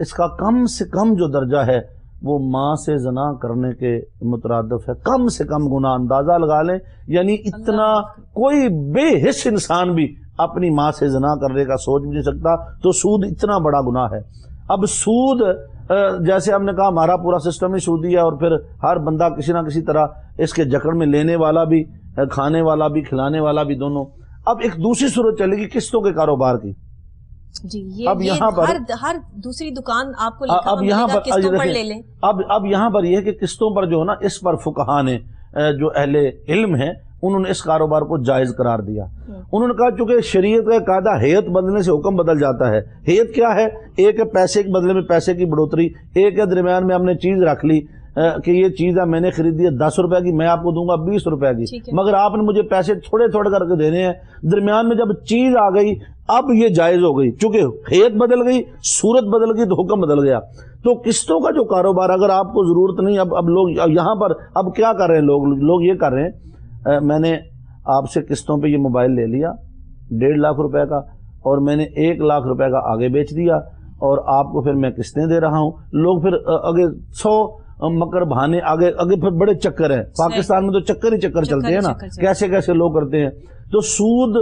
اس کا کم سے کم جو درجہ ہے وہ ماں سے زنا کرنے کے مترادف ہے، کم سے کم گناہ، اندازہ لگا لیں، یعنی اتنا کوئی بے حس انسان بھی اپنی ماں سے زنا کرنے کا سوچ بھی نہیں سکتا، تو سود اتنا بڑا گناہ ہے۔ اب سود جیسے ہم نے کہا ہمارا پورا سسٹم ہی سودی ہے، اور پھر ہر بندہ کسی نہ کسی طرح اس کے جکڑ میں لینے والا بھی، کھانے والا بھی، کھلانے والا بھی، دونوں۔ اب ایک دوسری صورت چلے گی قسطوں کے کاروبار کی۔ جی اب یہاں پر ہر دوسری دکان آپ کو اب یہاں پر قسطوں پر لے لیں۔ اب یہاں پر یہ ہے کہ قسطوں پر جو ہے نا، اس پر فقہاء نے جو اہل علم ہیں انہوں نے اس کاروبار کو جائز قرار دیا۔ انہوں نے کہا چونکہ شریعت کا قاعدہ ہیئت بدلنے سے حکم بدل جاتا ہے۔ ہیئت کیا ہے؟ ایک ہے پیسے کے بدلے میں پیسے کی بڑھوتری، ایک ہے درمیان میں ہم نے چیز رکھ لی کہ یہ چیز ہے میں نے خریدی ہے 10 روپے کی، میں آپ کو دوں گا 20 روپے کی، مگر آپ نے مجھے پیسے تھوڑے تھوڑے کر کے دینے ہیں۔ درمیان میں جب چیز آ گئی اب یہ جائز ہو گئی، چونکہ ہیئت بدل گئی، صورت بدل گئی، تو حکم بدل گیا۔ تو قسطوں کا جو کاروبار اگر آپ کو ضرورت نہیں، اب لوگ یہاں پر اب کیا کر رہے ہیں، لوگ یہ کر رہے ہیں، میں نے آپ سے قسطوں پہ یہ موبائل لے لیا 1.5 لاکھ روپے کا، اور میں نے 1 لاکھ روپے کا آگے بیچ دیا، اور آپ کو پھر میں قسطیں دے رہا ہوں۔ لوگ پھر آگے 100 مکر بہانے، آگے پھر بڑے چکر ہیں۔ پاکستان میں تو چکر ہی چکر چلتے ہیں نا، کیسے کیسے لوگ کرتے ہیں۔ تو سود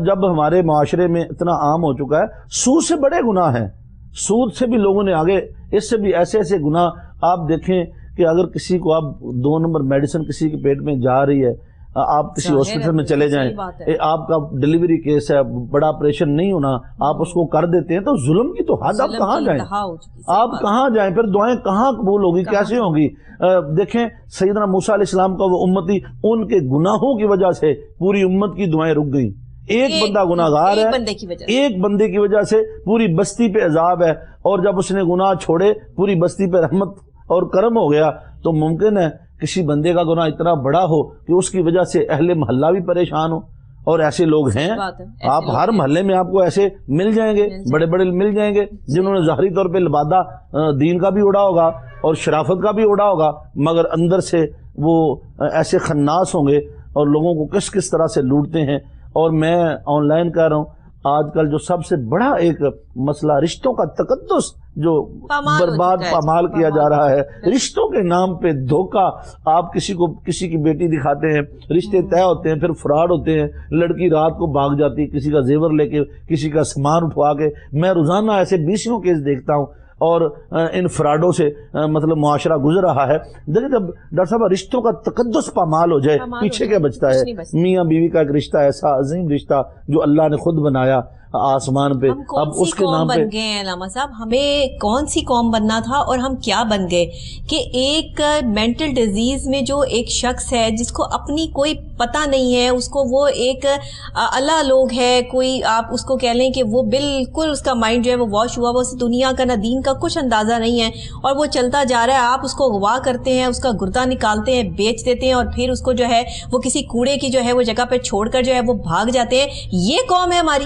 جب ہمارے معاشرے میں اتنا عام ہو چکا ہے، سود سے بڑے گناہ ہیں، سود سے بھی لوگوں نے آگے، اس سے بھی ایسے ایسے گناہ آپ دیکھیں کہ اگر کسی کو آپ 2 نمبر میڈیسن کسی کے پیٹ میں جا رہی ہے، آپ کسی ہاسپٹل میں چلے جائیں، آپ کا ڈیلیوری کیس ہے، بڑا آپریشن نہیں ہونا، آپ اس کو کر دیتے ہیں، تو ظلم کی تو حد، آپ کہاں جائیں، آپ کہاں جائیں، پھر دعائیں کہاں قبول ہوگی، کیسے ہوگی؟ دیکھیں سیدنا موسیٰ علیہ السلام کا وہ امتی، ان کے گناہوں کی وجہ سے پوری امت کی دعائیں رک گئیں۔ ایک بندہ گناہ گار ہے، ایک بندے کی وجہ سے پوری بستی پہ عذاب ہے، اور جب اس نے گناہ چھوڑے پوری بستی پہ رحمت اور کرم ہو گیا۔ تو ممکن ہے کسی بندے کا گناہ اتنا بڑا ہو کہ اس کی وجہ سے اہل محلہ بھی پریشان ہو، اور ایسے لوگ ہیں، آپ ہر محلے میں آپ کو ایسے مل جائیں گے، بڑے بڑے مل جائیں گے، جنہوں نے ظاہری طور پہ لبادہ دین کا بھی اڑا ہوگا اور شرافت کا بھی اڑا ہوگا، مگر اندر سے وہ ایسے خناس ہوں گے اور لوگوں کو کس کس طرح سے لوٹتے ہیں۔ اور میں آن لائن کہہ رہا ہوں، آج کل جو سب سے بڑا ایک مسئلہ رشتوں کا تقدس جو برباد پامال کیا جا رہا ہے، رشتوں کے نام پہ دھوکہ، آپ کسی کو کسی کی بیٹی دکھاتے ہیں، رشتے طے ہوتے ہیں، پھر فراڈ ہوتے ہیں، لڑکی رات کو بھاگ جاتی ہے کسی کا زیور لے کے، کسی کا سامان اٹھوا کے۔ میں روزانہ ایسے 20 کیس دیکھتا ہوں، اور ان فراڈوں سے مطلب معاشرہ گزر رہا ہے۔ دیکھیں جب ڈاکٹر صاحب رشتوں کا تقدس پامال ہو جائے، پیچھے کیا بچتا ہے؟ میاں بیوی کا ایک رشتہ، ایسا عظیم رشتہ جو اللہ نے خود بنایا آسمان پہ، اب اس کے نام پہ بن گئے ہیں علامہ صاحب۔ ہمیں کون سی قوم بننا تھا اور ہم کیا بن گئے کہ ایک مینٹل ڈیزیز میں جو ایک شخص ہے جس کو اپنی کوئی پتہ نہیں ہے، اس کو وہ ایک اللہ لوگ ہے، کوئی آپ اس کو کہہ لیں کہ وہ بالکل اس کا مائنڈ جو ہے وہ واش ہوا، وہ اسے دنیا کا نہ دین کا کچھ اندازہ نہیں ہے، اور وہ چلتا جا رہا ہے۔ آپ اس کو اغوا کرتے ہیں، اس کا گردہ نکالتے ہیں، بیچ دیتے ہیں، اور پھر اس کو جو ہے وہ کسی کوڑے کی جو ہے وہ جگہ پہ چھوڑ کر جو ہے وہ بھاگ جاتے ہیں۔ یہ قوم ہے ہماری،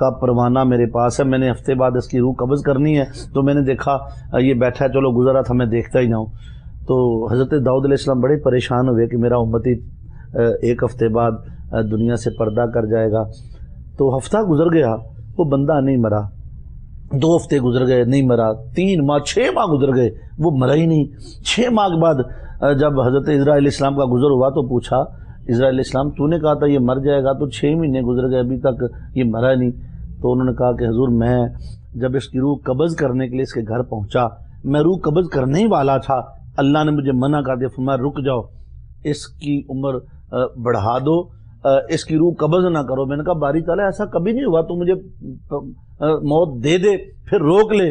کا پروانہ میرے پاس ہے, میں نے ہفتے بعد اس کی روح قبض کرنی ہے. تو میں نے دیکھا یہ بیٹھا ہے, چلو گزرا تھا میں دیکھتا ہی نہ ہوں. تو حضرت داؤد علیہ السلام بڑے پریشان ہوئے کہ میرا امتی ایک ہفتے بعد دنیا سے پردہ کر جائے گا. تو ہفتہ گزر گیا, وہ بندہ نہیں مرا. 2 ہفتے گزر گئے, نہیں مرا. 3 ماہ 6 ماہ گزر گئے, وہ مرا ہی نہیں. 6 ماہ کے بعد جب حضرت اسرائیل علیہ السلام کا گزر ہوا تو پوچھا اسرائیل علیہ السلام تو نے کہا تھا یہ مر جائے گا, تو 6 مہینے گزر گئے ابھی تک یہ مرا نہیں. تو انہوں نے کہا کہ حضور میں جب اس کی روح قبض کرنے کے لیے اس کے گھر پہنچا, میں روح قبض کرنے ہی والا تھا, اللہ نے مجھے منع کر دیا, فرمایا رک جاؤ, اس کی عمر بڑھا دو, اس کی روح قبض نہ کرو. میں نے کہا باری تعالیٰ ایسا کبھی نہیں ہوا, تو مجھے موت دے دے پھر روک لے,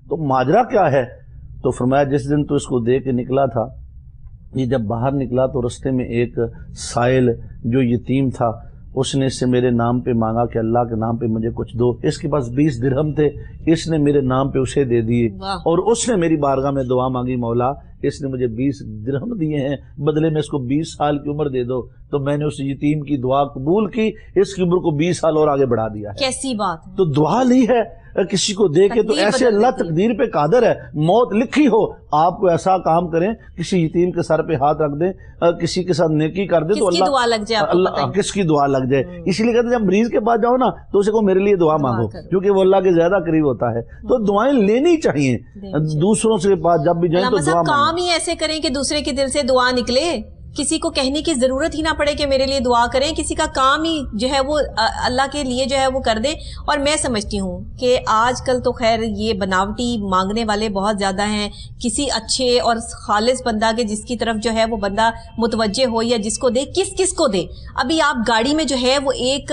تو ماجرا کیا ہے؟ تو فرمایا جس دن تو اس کو دے کے نکلا تھا, یہ جب باہر نکلا تو رستے میں ایک سائل جو یتیم تھا اس نے اس سے میرے نام پہ مانگا کہ اللہ کے نام پہ مجھے کچھ دو. اس کے پاس 20 درہم تھے, اس نے میرے نام پہ اسے دے دیے, اور اس نے میری بارگاہ میں دعا مانگی, مولا اس نے مجھے 20 درہم دیے ہیں, بدلے میں اس کو 20 سال کی عمر دے دو. تو میں نے اس یتیم کی دعا قبول کی, اس کی عمر کو 20 سال اور آگے بڑھا دیا ہے. کیسی بات ہے. تو دعا لی ہے کسی کو دے کے, تو ایسے اللہ تقدیر پہ قادر ہے. موت لکھی ہو, آپ کو ایسا کام کریں, کسی یتیم کے سر پہ ہاتھ رکھ دیں, کسی کے ساتھ نیکی کر دیں, تو اللہ کس کی دعا لگ جائے. اسی لیے کہتے ہیں جب مریض کے پاس جاؤ نا تو اسے کو میرے لیے دعا مانگو, کیونکہ وہ اللہ کے زیادہ قریب ہوتا ہے. تو دعائیں لینی چاہیے دوسروں سے پاس جب بھی جائیں تو دعا مانگو. کام ہی ایسے کریں کہ دوسرے کے دل سے دعا نکلے, کسی کو کہنے کی ضرورت ہی نہ پڑے کہ میرے لیے دعا کریں, کسی کا کام ہی جو ہے وہ اللہ کے لیے جو ہے وہ کر دے. اور میں سمجھتی ہوں کہ آج کل تو خیر یہ بناوٹی مانگنے والے بہت زیادہ ہیں. کسی اچھے اور خالص بندہ کے جس کی طرف جو ہے وہ بندہ متوجہ ہو یا جس کو دے, کس کو دے. ابھی آپ گاڑی میں جو ہے وہ ایک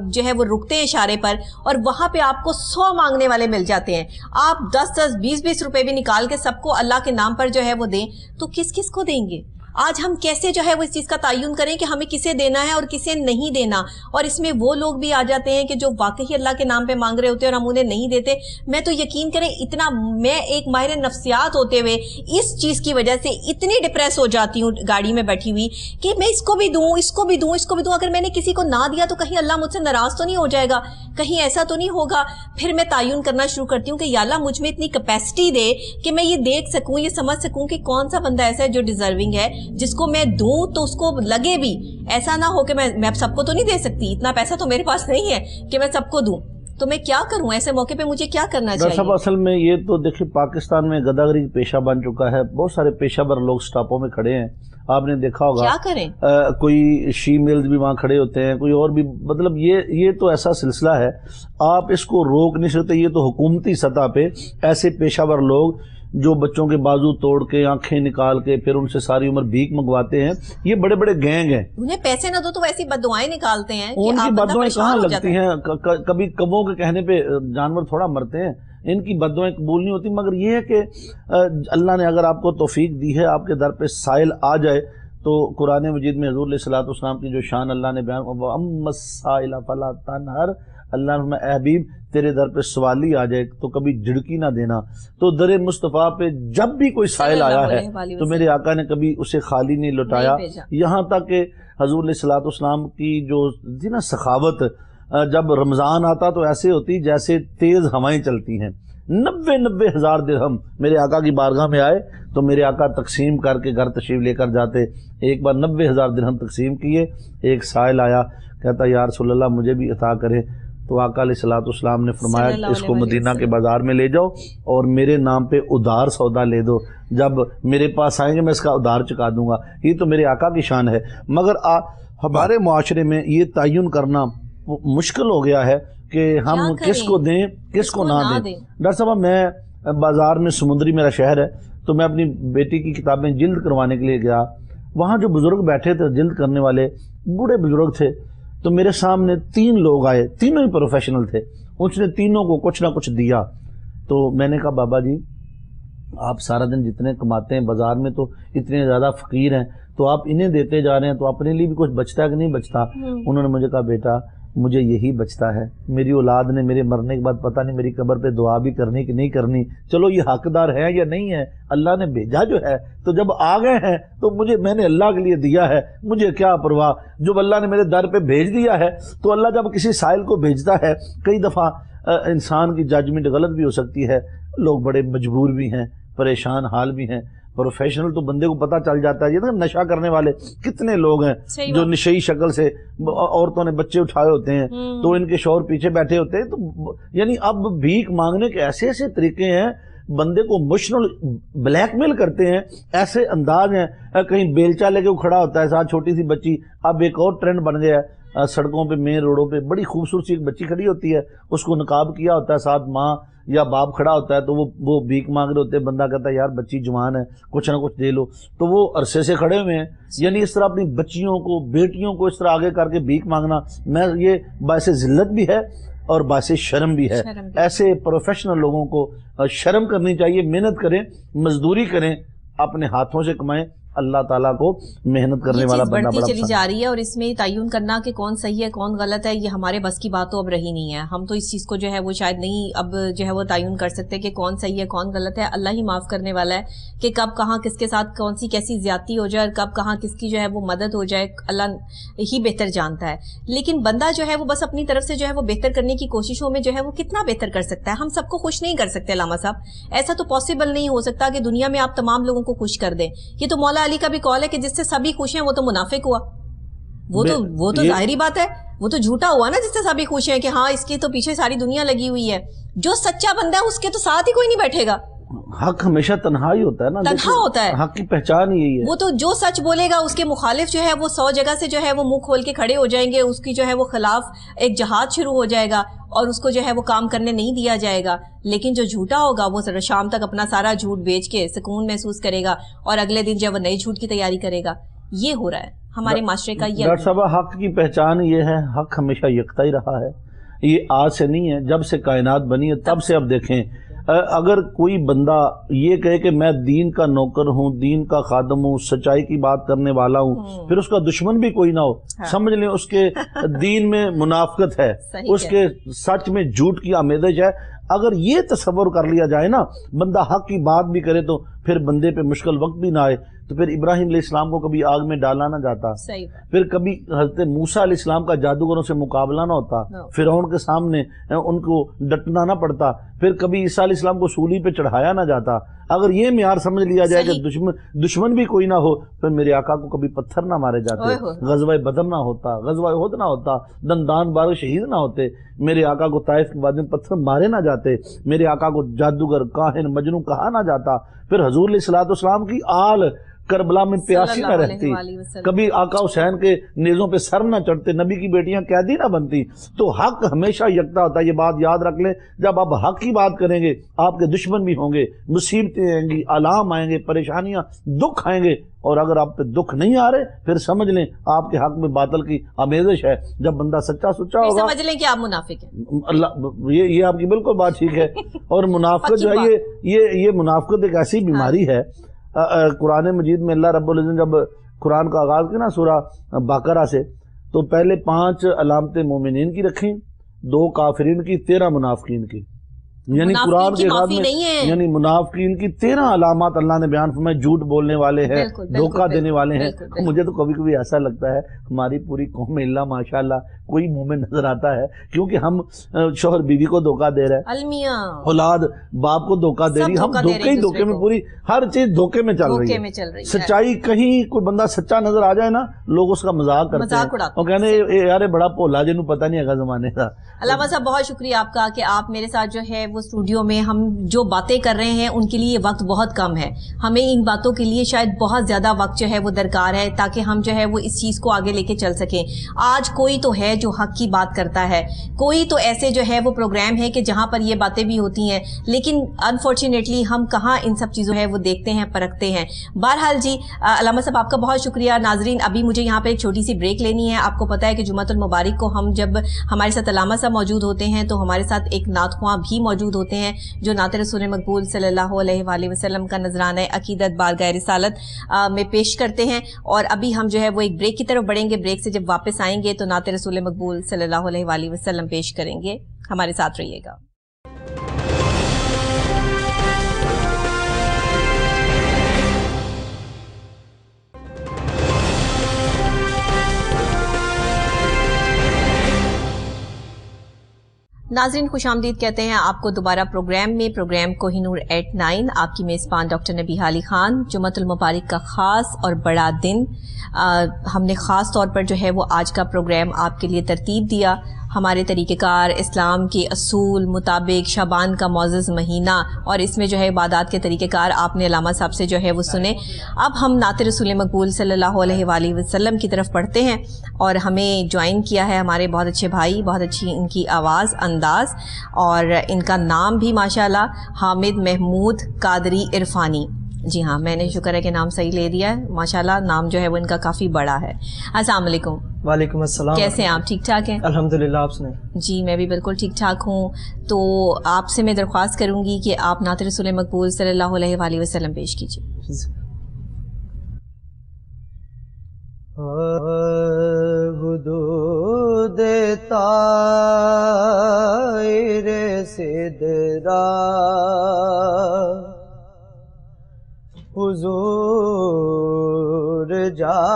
جو ہے وہ رکتے ہیں اشارے پر, اور وہاں پہ آپ کو 100 مانگنے والے مل جاتے ہیں. آپ 10 20 روپے بھی نکال کے سب کو اللہ کے نام پر جو ہے وہ دیں, تو کس کو دیں گے؟ آج ہم کیسے جو ہے وہ اس چیز کا تعین کریں کہ ہمیں کسے دینا ہے اور کسے نہیں دینا. اور اس میں وہ لوگ بھی آ جاتے ہیں کہ جو واقعی اللہ کے نام پہ مانگ رہے ہوتے ہیں اور ہم انہیں نہیں دیتے. میں تو یقین کریں اتنا, میں ایک ماہر نفسیات ہوتے ہوئے اس چیز کی وجہ سے اتنی ڈپریس ہو جاتی ہوں گاڑی میں بیٹھی ہوئی کہ میں اس کو بھی دوں, اس کو بھی دوں, اس کو بھی دوں. اگر میں نے کسی کو نہ دیا تو کہیں اللہ مجھ سے ناراض تو نہیں ہو جائے گا, کہیں ایسا تو نہیں ہوگا. پھر میں تعین کرنا شروع کرتی ہوں کہ یا اللہ مجھ میں اتنی کیپیسٹی دے کہ میں یہ دیکھ سکوں, یہ سمجھ سکوں کہ کون سا بندہ ایسا ہے جو ڈیزرونگ ہے, جس کو میں دوں تو اس کو لگے بھی. ایسا نہ ہو کہ میں سب کو تو نہیں دے سکتی, اتنا پیسہ تو میرے پاس نہیں ہے کہ میں سب کو دوں. تو میں کیا کروں ایسے موقع پہ, مجھے کیا کرنا چاہیے؟ صاحب اصل میں یہ تو دیکھیں پاکستان میں گداگری پیشہ بن چکا ہے. بہت سارے پیشہ ور لوگ سٹاپوں میں کھڑے ہیں, آپ نے دیکھا ہوگا. کیا کریں, کوئی شی میلز بھی وہاں کھڑے ہوتے ہیں, کوئی اور بھی. مطلب یہ تو ایسا سلسلہ ہے, آپ اس کو روک نہیں سکتے. یہ تو حکومتی سطح پہ ایسے پیشہ ور لوگ جو بچوں کے بازو توڑ کے آنکھیں نکال کے پھر ان سے ساری عمر بھیک منگواتے ہیں, یہ بڑے بڑے گینگ ہیں. انہیں پیسے نہ دو تو ویسی بددعائیں نکالتے ہیں. ان کی بددعائیں کہاں لگتی ہیں؟ کبھی کبوں کے کہنے پہ جانور تھوڑا مرتے ہیں, ان کی بددعائیں قبول نہیں ہوتی. مگر یہ ہے کہ اللہ نے اگر آپ کو توفیق دی ہے, آپ کے در پہ سائل آ جائے, تو قرآن مجید میں حضور علیہ الصلوۃ والسلام کی جو شان اللہ نے بیان, وَأَمَّا السَّائِلَ فَلَا تَنْهَرْ, اللہ نے حبیب تیرے در پہ سوالی آ جائے تو کبھی جھڑکی نہ دینا. تو در مصطفیٰ پہ جب بھی کوئی سائل آیا ہے تو میرے آقا نے کبھی اسے خالی نہیں لوٹایا. یہاں تک کہ حضور علیہ الصلوۃ والسلام کی جو تھی نا سخاوت, جب رمضان آتا تو ایسے ہوتی جیسے تیز ہوائیں چلتی ہیں. 90 ہزار درہم میرے آقا کی بارگاہ میں آئے تو میرے آقا تقسیم کر کے گھر تشریف لے کر جاتے. ایک بار 90 ہزار درہم تقسیم کیے, ایک سائل آیا کہتا یا رسول اللہ مجھے بھی عطا کرے. تو آقا علیہ الصلوۃ والسلام نے فرمایا اس کو مدینہ کے بازار میں لے جاؤ اور میرے نام پہ ادھار سودا لے دو, جب میرے پاس آئیں گے میں اس کا ادھار چکا دوں گا. یہ تو میرے آقا کی شان ہے. مگر ہمارے معاشرے میں یہ تعین کرنا مشکل ہو گیا ہے کہ ہم کس کو دیں کس کو نہ دیں. ڈاکٹر صاحب میں بازار میں, سمندری میرا شہر ہے, تو میں اپنی بیٹی کی کتابیں جلد کروانے کے لیے گیا. وہاں جو بزرگ بیٹھے تھے جلد کرنے والے, بوڑھے بزرگ تھے, تو میرے سامنے 3 لوگ آئے, تینوں ہی پروفیشنل تھے. اس نے تینوں کو کچھ نہ کچھ دیا. تو میں نے کہا بابا جی آپ سارا دن جتنے کماتے ہیں بازار میں تو اتنے زیادہ فقیر ہیں, تو آپ انہیں دیتے جا رہے ہیں تو اپنے لیے بھی کچھ بچتا ہے کہ نہیں بچتا؟ انہوں نے مجھے کہا بیٹا مجھے یہی بچتا ہے. میری اولاد نے میرے مرنے کے بعد پتہ نہیں میری قبر پہ دعا بھی کرنی کہ نہیں کرنی. چلو یہ حقدار ہے یا نہیں ہے, اللہ نے بھیجا جو ہے, تو جب آ گئے ہیں تو میں نے اللہ کے لیے دیا ہے, مجھے کیا پرواہ. جب اللہ نے میرے در پہ بھیج دیا ہے تو اللہ جب کسی سائل کو بھیجتا ہے, کئی دفعہ انسان کی ججمنٹ غلط بھی ہو سکتی ہے, لوگ بڑے مجبور بھی ہیں, پریشان حال بھی ہیں. پروفیشنل تو بندے کو پتہ چل جاتا ہے. یہ نا نشہ کرنے والے کتنے لوگ ہیں جو نشئی شکل سے, عورتوں نے بچے اٹھائے ہوتے ہیں تو ان کے شوہر پیچھے بیٹھے ہوتے ہیں. تو یعنی اب بھیک مانگنے کے ایسے ایسے طریقے ہیں, بندے کو ایموشنل بلیک میل کرتے ہیں, ایسے انداز ہیں. کہیں بیلچا لے کے وہ کھڑا ہوتا ہے ساتھ چھوٹی سی بچی. اب ایک اور ٹرینڈ بن گیا ہے سڑکوں پہ, مین روڈوں پہ بڑی خوبصورت سی ایک بچی کھڑی ہوتی ہے, اس کو نقاب کیا ہوتا ہے, ساتھ ماں یا باپ کھڑا ہوتا ہے, تو وہ بھیک مانگ رہے ہوتے ہیں. بندہ کہتا ہے یار بچی جوان ہے, کچھ نہ کچھ دے لو. تو وہ عرصے سے کھڑے ہوئے ہیں. یعنی اس طرح اپنی بچیوں کو, بیٹیوں کو اس طرح آگے کر کے بھیک مانگنا, یہ باعث ذلت بھی ہے اور باعث شرم بھی ہے. ایسے پروفیشنل لوگوں کو شرم کرنی چاہیے, محنت کریں, مزدوری کریں, اپنے ہاتھوں سے کمائیں. اللہ تعالیٰ کو محنت کرنے والا بندہ بڑا چلی جا رہی ہے, اور اس میں تعین کرنا کہ کون صحیح ہے کون غلط ہے یہ ہمارے بس کی بات تو اب رہی نہیں ہے. ہم تو اس چیز کو جو ہے وہ شاید نہیں اب جو ہے وہ تعین کر سکتے کہ کون صحیح ہے کون غلط ہے. اللہ ہی معاف کرنے والا ہے کہ کب کہاں کس کے ساتھ کون سی کیسی زیادتی ہو جائے اور کب کہاں کس کی جو ہے وہ مدد ہو جائے, اللہ ہی بہتر جانتا ہے. لیکن بندہ جو ہے وہ بس اپنی طرف سے جو ہے وہ بہتر کرنے کی کوششوں میں جو ہے وہ کتنا بہتر کر سکتا ہے. ہم سب کو خوش نہیں کر سکتے علامہ صاحب, ایسا تو پاسبل نہیں ہو سکتا کہ دنیا میں آپ تمام لوگوں کو خوش کر دیں. یہ تو مولا علی کا بھی قول ہے کہ جس سے سبھی خوش ہیں وہ تو منافق ہوا. وہ تو ظاہری بات ہے, وہ تو جھوٹا ہوا نا جس سے سبھی خوش ہیں کہ ہاں اس کے تو پیچھے ساری دنیا لگی ہوئی ہے. جو سچا بندہ ہے اس کے تو ساتھ ہی کوئی نہیں بیٹھے گا. حق ہمیشہ تنہا ہی ہوتا ہے نا, تنہا ہوتا ہے. حق کی پہچان یہی ہے. وہ تو جو سچ بولے گا اس کے مخالف جو ہے وہ 100 جگہ سے جو ہے وہ منہ کھول کے کھڑے ہو جائیں گے, اس کی جو ہے وہ خلاف ایک جہاد شروع ہو جائے گا اور اس کو جو ہے وہ کام کرنے نہیں دیا جائے گا. لیکن جو جھوٹا ہوگا وہ شام تک اپنا سارا جھوٹ بیچ کے سکون محسوس کرے گا اور اگلے دن جب وہ نئے جھوٹ کی تیاری کرے گا. یہ ہو رہا ہے ہمارے معاشرے کا. یہ ڈاکٹر صاحب حق کی پہچان یہ ہے, حق ہمیشہ یکتا ہی رہا ہے. یہ آج سے نہیں ہے, جب سے کائنات بنی ہے تب سے. اب دیکھیں اگر کوئی بندہ یہ کہے کہ میں دین کا نوکر ہوں, دین کا خادم ہوں, سچائی کی بات کرنے والا ہوں, پھر اس کا دشمن بھی کوئی نہ ہو, سمجھ لیں اس کے دین میں منافقت ہے, اس کے سچ میں جھوٹ کی آمیزش ہے. اگر یہ تصور کر لیا جائے نا, بندہ حق کی بات بھی کرے تو پھر بندے پہ مشکل وقت بھی نہ آئے. تو پھر ابراہیم علیہ السلام کو کبھی آگ میں ڈالا نہ جاتا, پھر کبھی حضرت موسیٰ علیہ السلام کا جادوگروں سے مقابلہ نہ ہوتا, فرعون کے سامنے ان کو ڈٹنا نہ پڑتا, پھر کبھی عیسیٰ علیہ السلام کو سولی پہ چڑھایا نہ جاتا. اگر یہ معیار سمجھ لیا جائے کہ دشمن بھی کوئی نہ ہو, پھر میرے آقا کو کبھی پتھر نہ مارے جاتے, غزوہ بدر نہ ہوتا, غزوہ احد نہ ہوتا, دندان بارے شہید نہ ہوتے, میرے آقا کو طائف کے بعد میں پتھر مارے نہ جاتے, میرے آقا کو جادوگر, کاہن, مجنون کہا نہ جاتا, پھر حضور علیہ السلام کی آل کربلا میں پیاسی نہ رہتی, کبھی آقا حسین کے نیزوں پہ سر نہ چڑھتے, نبی کی بیٹیاں قیدی نہ بنتی. تو حق ہمیشہ یکتا ہوتا ہے, یہ بات یاد رکھ لیں. جب آپ حق کی بات کریں گے آپ کے دشمن بھی ہوں گے, مصیبتیں آئیں گی, آلام آئیں گے, پریشانیاں, دکھ آئیں گے, اور اگر آپ پہ دکھ نہیں آ رہے پھر سمجھ لیں آپ کے حق میں باطل کی آمیزش ہے. جب بندہ سچا ہوگا سمجھ لیں کہ آپ منافق ہیں. اللہ یہ آپ کی بالکل بات ٹھیک ہے. اور منافقت جو ہے یہ منافقت ایک ایسی بیماری ہے. قرآن مجید میں اللہ رب العزت جب قرآن کا آغاز کیا نا سورہ بقرہ سے, تو پہلے 5 علامتیں مومنین کی رکھیں, 2 کافرین کی, 13 منافقین کی. یعنی قرآن کے بعد میں یعنی منافقین کی 13 علامات اللہ نے بیان فرمائے. جھوٹ بولنے والے ہیں, دھوکہ دینے والے ہیں. مجھے تو کبھی کبھی ایسا لگتا ہے ہماری پوری قوم اللہ ماشاءاللہ کوئی مومن نظر آتا ہے, کیونکہ ہم شوہر بیوی کو دھوکہ دے رہے ہیں, اولاد باپ کو دھوکہ دے رہی, ہم دھوکے ہی دھوکے میں, پوری ہر چیز دھوکے میں چل رہی ہے. سچائی کہیں کوئی بندہ سچا نظر آ جائے نا, لوگ اس کا مذاق کرتے ہیں اور کہنے یار بڑا بھولا جنوں پتہ نہیں ہے زمانے کا. علامہ صاحب بہت شکریہ آپ کا کہ آپ میرے ساتھ جو ہے وہ اسٹوڈیو میں ہم جو باتیں کر رہے ہیں ان کے لیے وقت بہت کم ہے. ہمیں ان باتوں کے لیے شاید بہت زیادہ وقت جو ہے وہ درکار ہے تاکہ ہم جو ہے وہ اس چیز کو آگے لے کے چل سکیں. آج کوئی تو ہے جو حق کی بات کرتا ہے, کوئی تو ایسے جو ہے وہ پروگرام ہے کہ جہاں پر یہ باتیں بھی ہوتی ہیں, لیکن انفارچونیٹلی ہم کہاں ان سب چیزوں ہے وہ دیکھتے ہیں, پرکھتے ہیں. بہرحال جی علامہ صاحب آپ کا بہت شکریہ. ناظرین ابھی مجھے یہاں پہ ایک چھوٹی سی بریک لینی ہے. آپ کو پتا ہے کہ جمعۃ المبارک کو ہم جب ہمارے ساتھ علامہ صاحب موجود ہوتے ہیں تو ہمارے ساتھ ایک نعت خواں بھی موجود موجود ہوتے ہیں جو نعت رسول مقبول صلی اللہ علیہ وآلہ وسلم کا نذرانہ عقیدت بارگاہ رسالت میں پیش کرتے ہیں. اور ابھی ہم جو ہے وہ ایک بریک کی طرف بڑھیں گے. بریک سے جب واپس آئیں گے تو نعت رسول مقبول صلی اللہ علیہ وآلہ وسلم پیش کریں گے. ہمارے ساتھ رہیے گا. ناظرین خوش آمدید کہتے ہیں آپ کو دوبارہ پروگرام میں. Programme Koh Noor at 9. آپ کی میزبان ڈاکٹر نبیہہ علی خان. جمعۃ المبارک کا خاص اور بڑا دن. ہم نے خاص طور پر جو ہے وہ آج کا پروگرام آپ کے لیے ترتیب دیا. ہمارے طریقہ کار اسلام کے اصول مطابق شعبان کا معزز مہینہ اور اس میں جو ہے عبادات کے طریقہ کار آپ نے علامہ صاحب سے جو ہے وہ سنے. اب ہم نعت رسول مقبول صلی اللہ علیہ وآلہ وسلم کی طرف پڑھتے ہیں اور ہمیں جوائن کیا ہے ہمارے بہت اچھے بھائی, بہت اچھی ان کی آواز انداز اور ان کا نام بھی ماشاءاللہ حامد محمود قادری عرفانی. جی ہاں, میں نے شکر ہے کہ نام صحیح لے دیا ہے. ماشاءاللہ نام جو ہے وہ ان کا کافی بڑا ہے. السلام علیکم. وعلیکم السلام. کیسے ہیں آپ؟ ٹھیک ٹھاک ہیں الحمدللہ. آپ سنیں؟ جی میں بھی بالکل ٹھیک ٹھاک ہوں. تو آپ سے میں درخواست کروں گی کہ آپ نعت رسول مقبول صلی اللہ علیہ وآلہ وسلم پیش کیجیے. حدود طائر سدرا حضور جانتے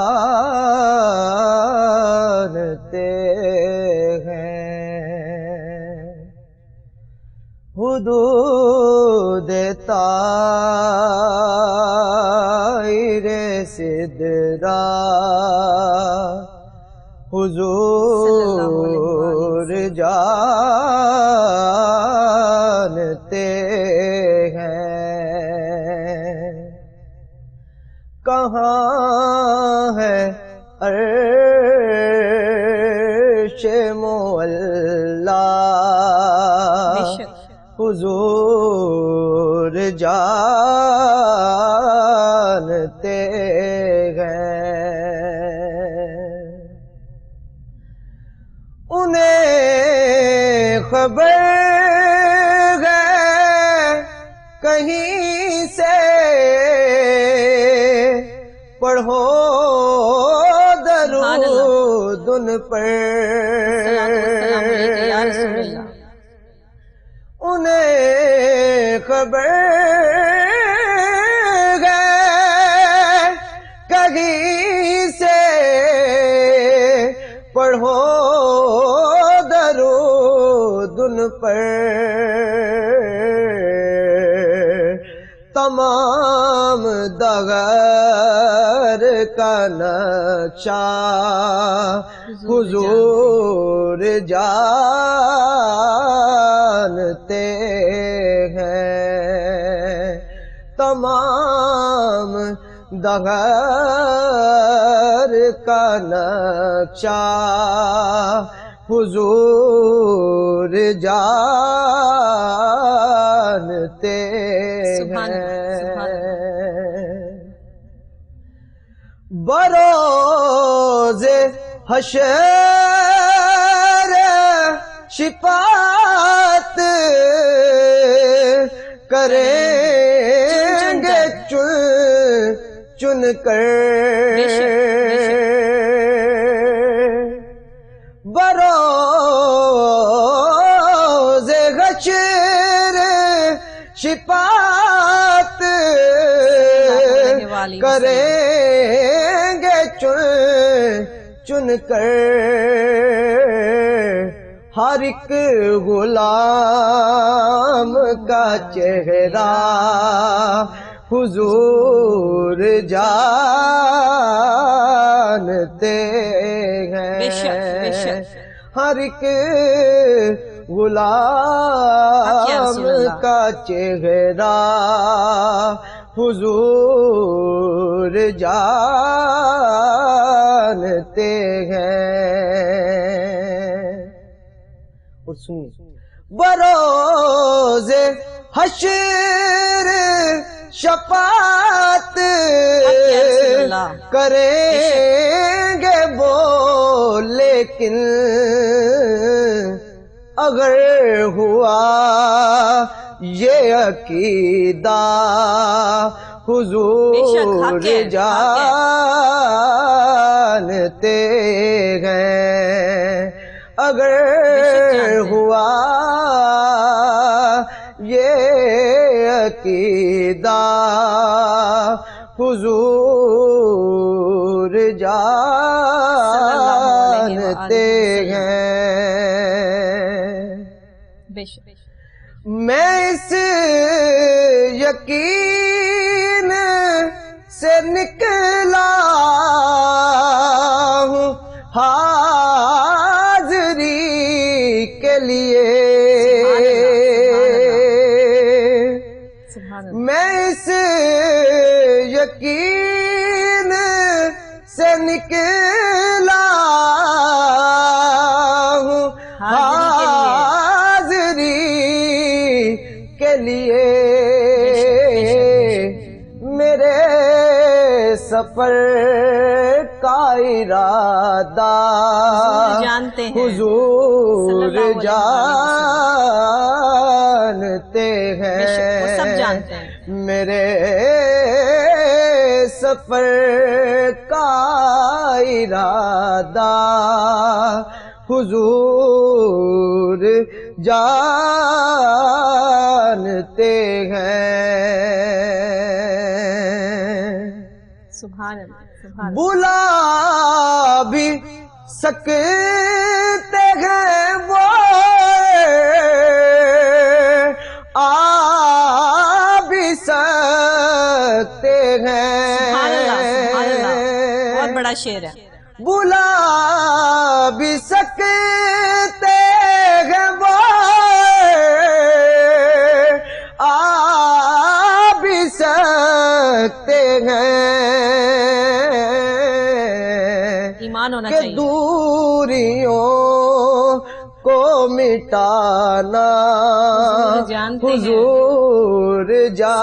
ہیں. حدود طائر سدرا حضور جانتے ہیں. کہاں ہے عرش معلا حضور جانتے ہیں. انہیں خبر ہے کہیں سے پڑھو درود ان پر. انہیں خبر ہے کہیں سے پڑھو درود ان پر. تمام دغر کا نقشہ حضور جانتے ہیں. تمام دغر کا نقشہ حضور جانتے ہیں. بروز حشر شفاعت کریں گے چن چن کر. بروز حشر شفاعت کریں گے چن چن کر. ہر ایک غلام کا چہرہ حضور جانتے ہیں. ہر ایک غلام کا چہرہ حضور جانتے ہیں. اور سنیے بروز حشر شفاعت کریں گے وہ لیکن اگر ہوا یہ عقیدہ حضور جانتے ہیں، اگر ہوا یہ عقیدہ حضور جانتے ہیں۔ میں اس یقین سے نکلا ہوں حاضری کے لیے، میں اس یقین سے نکلا ہوں حاضری کے لیے، میرے سفر کا ارادہ حضور جانتے ہیں، میرے سفر کا ارادہ حضور جانتے ہیں۔ سبحان اللہ، بلا بھی سکتے ہیں وہ، آ بھی سکتے ہیں، بہت بڑا شعر ہے۔ بلا بھی سکتے ہیں وہ، آ بھی سکتے ہیں، ایمان ہونا کہ چاہیے، دوریوں کو مٹانا حضور جانتے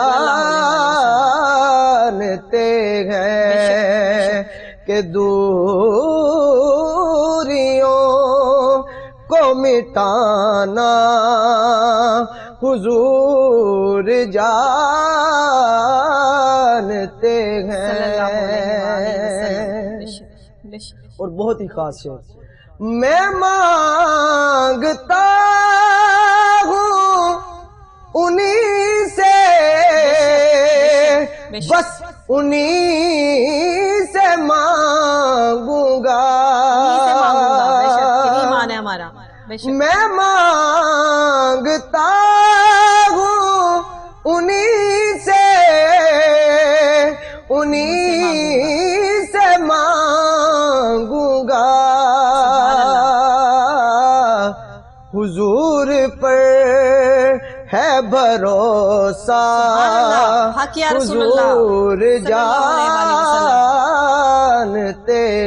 ہیں، کہ دوریوں کو مٹانا حضور جانتے ہیں۔ اور بہت ہی خاص ہے، میں مانگتا ہوں انہی سے، بس انہی سے مانگوں گا، میں مانگتا ہوں انہی سے، انہی سے مانگوں گا، حضور پر ہے بھروسہ، حضور جانتے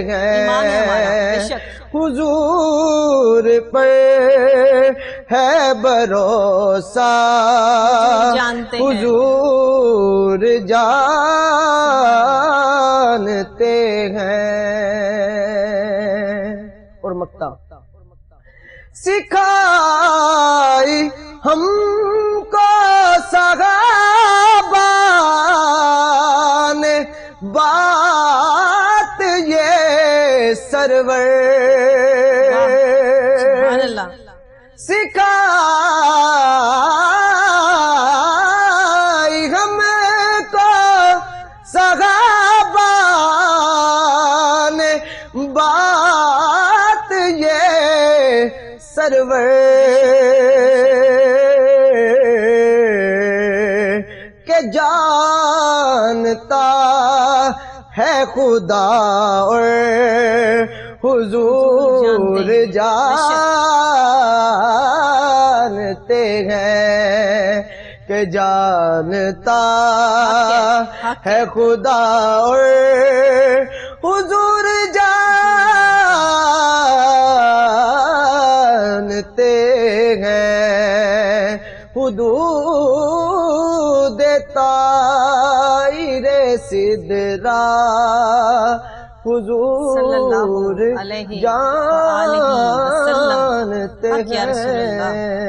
ہیں، حضور پر ہے بھروسہ، حضور جانتے ہیں۔ اور مکتا سکھائی ہم کو صحابہ نے بات یہ سرور، سکھائی ہم کو صحابہ نے بات یہ سرور، کہ جانتا ہے خدا اور حضور جانتے ہیں، کہ جانتا ہے خدا اور حضور جانتے ہیں، حدود طائر سدرا حضور جانتے ہیں۔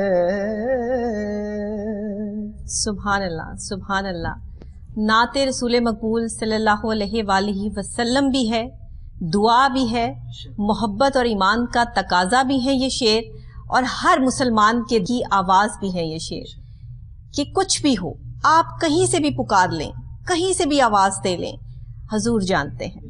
سبحان اللہ سبحان اللہ. نعت رسول مقبول صلی اللہ علیہ وآلہ وسلم بھی ہے, دعا بھی ہے, محبت اور ایمان کا تقاضا بھی ہے یہ شعر, اور ہر مسلمان کے کی آواز بھی ہے یہ شعر کہ کچھ بھی ہو آپ کہیں سے بھی پکار لیں, کہیں سے بھی آواز دے لیں, حضور جانتے ہیں.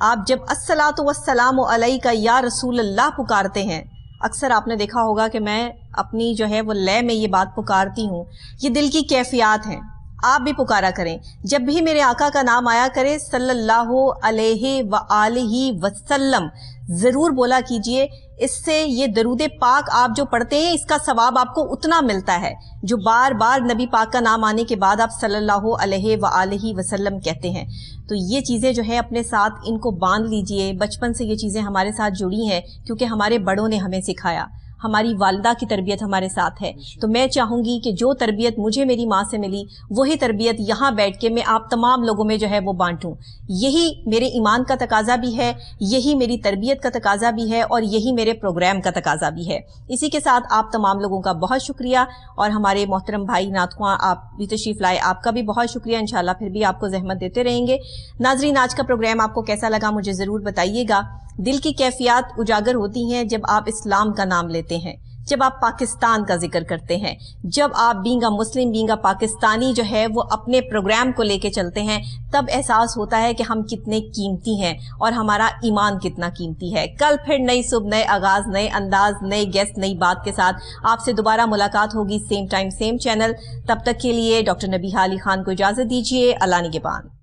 آپ جب الصلاۃ والسلام علیکہ یا رسول اللہ پکارتے ہیں, اکثر آپ نے دیکھا ہوگا کہ میں اپنی جو ہے وہ لے میں یہ بات پکارتی ہوں, یہ دل کی کیفیات ہیں, آپ بھی پکارا کریں. جب بھی میرے آقا کا نام آیا کرے صلی اللہ علیہ وآلہ وسلم ضرور بولا کیجئے. اس سے یہ درود پاک آپ جو پڑھتے ہیں اس کا ثواب آپ کو اتنا ملتا ہے جو بار بار نبی پاک کا نام آنے کے بعد آپ صلی اللہ علیہ وآلہ وسلم کہتے ہیں. تو یہ چیزیں جو ہے اپنے ساتھ ان کو باندھ لیجئے. بچپن سے یہ چیزیں ہمارے ساتھ جڑی ہیں کیونکہ ہمارے بڑوں نے ہمیں سکھایا, ہماری والدہ کی تربیت ہمارے ساتھ ہے. تو میں چاہوں گی کہ جو تربیت مجھے میری ماں سے ملی وہی تربیت یہاں بیٹھ کے میں آپ تمام لوگوں میں جو ہے وہ بانٹوں. یہی میرے ایمان کا تقاضا بھی ہے, یہی میری تربیت کا تقاضا بھی ہے, اور یہی میرے پروگرام کا تقاضا بھی ہے. اسی کے ساتھ آپ تمام لوگوں کا بہت شکریہ, اور ہمارے محترم بھائی نعت خواں آپ بھی تشریف لائے, آپ کا بھی بہت شکریہ. انشاءاللہ پھر بھی آپ کو زحمت دیتے رہیں گے. ناظرین, آج کا پروگرام آپ کو کیسا لگا مجھے ضرور بتائیے گا. دل کی کیفیات اجاگر ہوتی ہیں جب آپ اسلام کا نام لیتے ہیں, جب آپ پاکستان کا ذکر کرتے ہیں, جب آپ بینگا مسلم بینگا پاکستانی جو ہے وہ اپنے پروگرام کو لے کے چلتے ہیں, تب احساس ہوتا ہے کہ ہم کتنے قیمتی ہیں اور ہمارا ایمان کتنا قیمتی ہے. کل پھر نئی صبح, نئے آغاز, نئے انداز, نئے گیسٹ, نئی بات کے ساتھ آپ سے دوبارہ ملاقات ہوگی, سیم ٹائم سیم چینل. تب تک کے لیے ڈاکٹر نبیہہ علی خان کو اجازت دیجیے. اللہ نگہبان.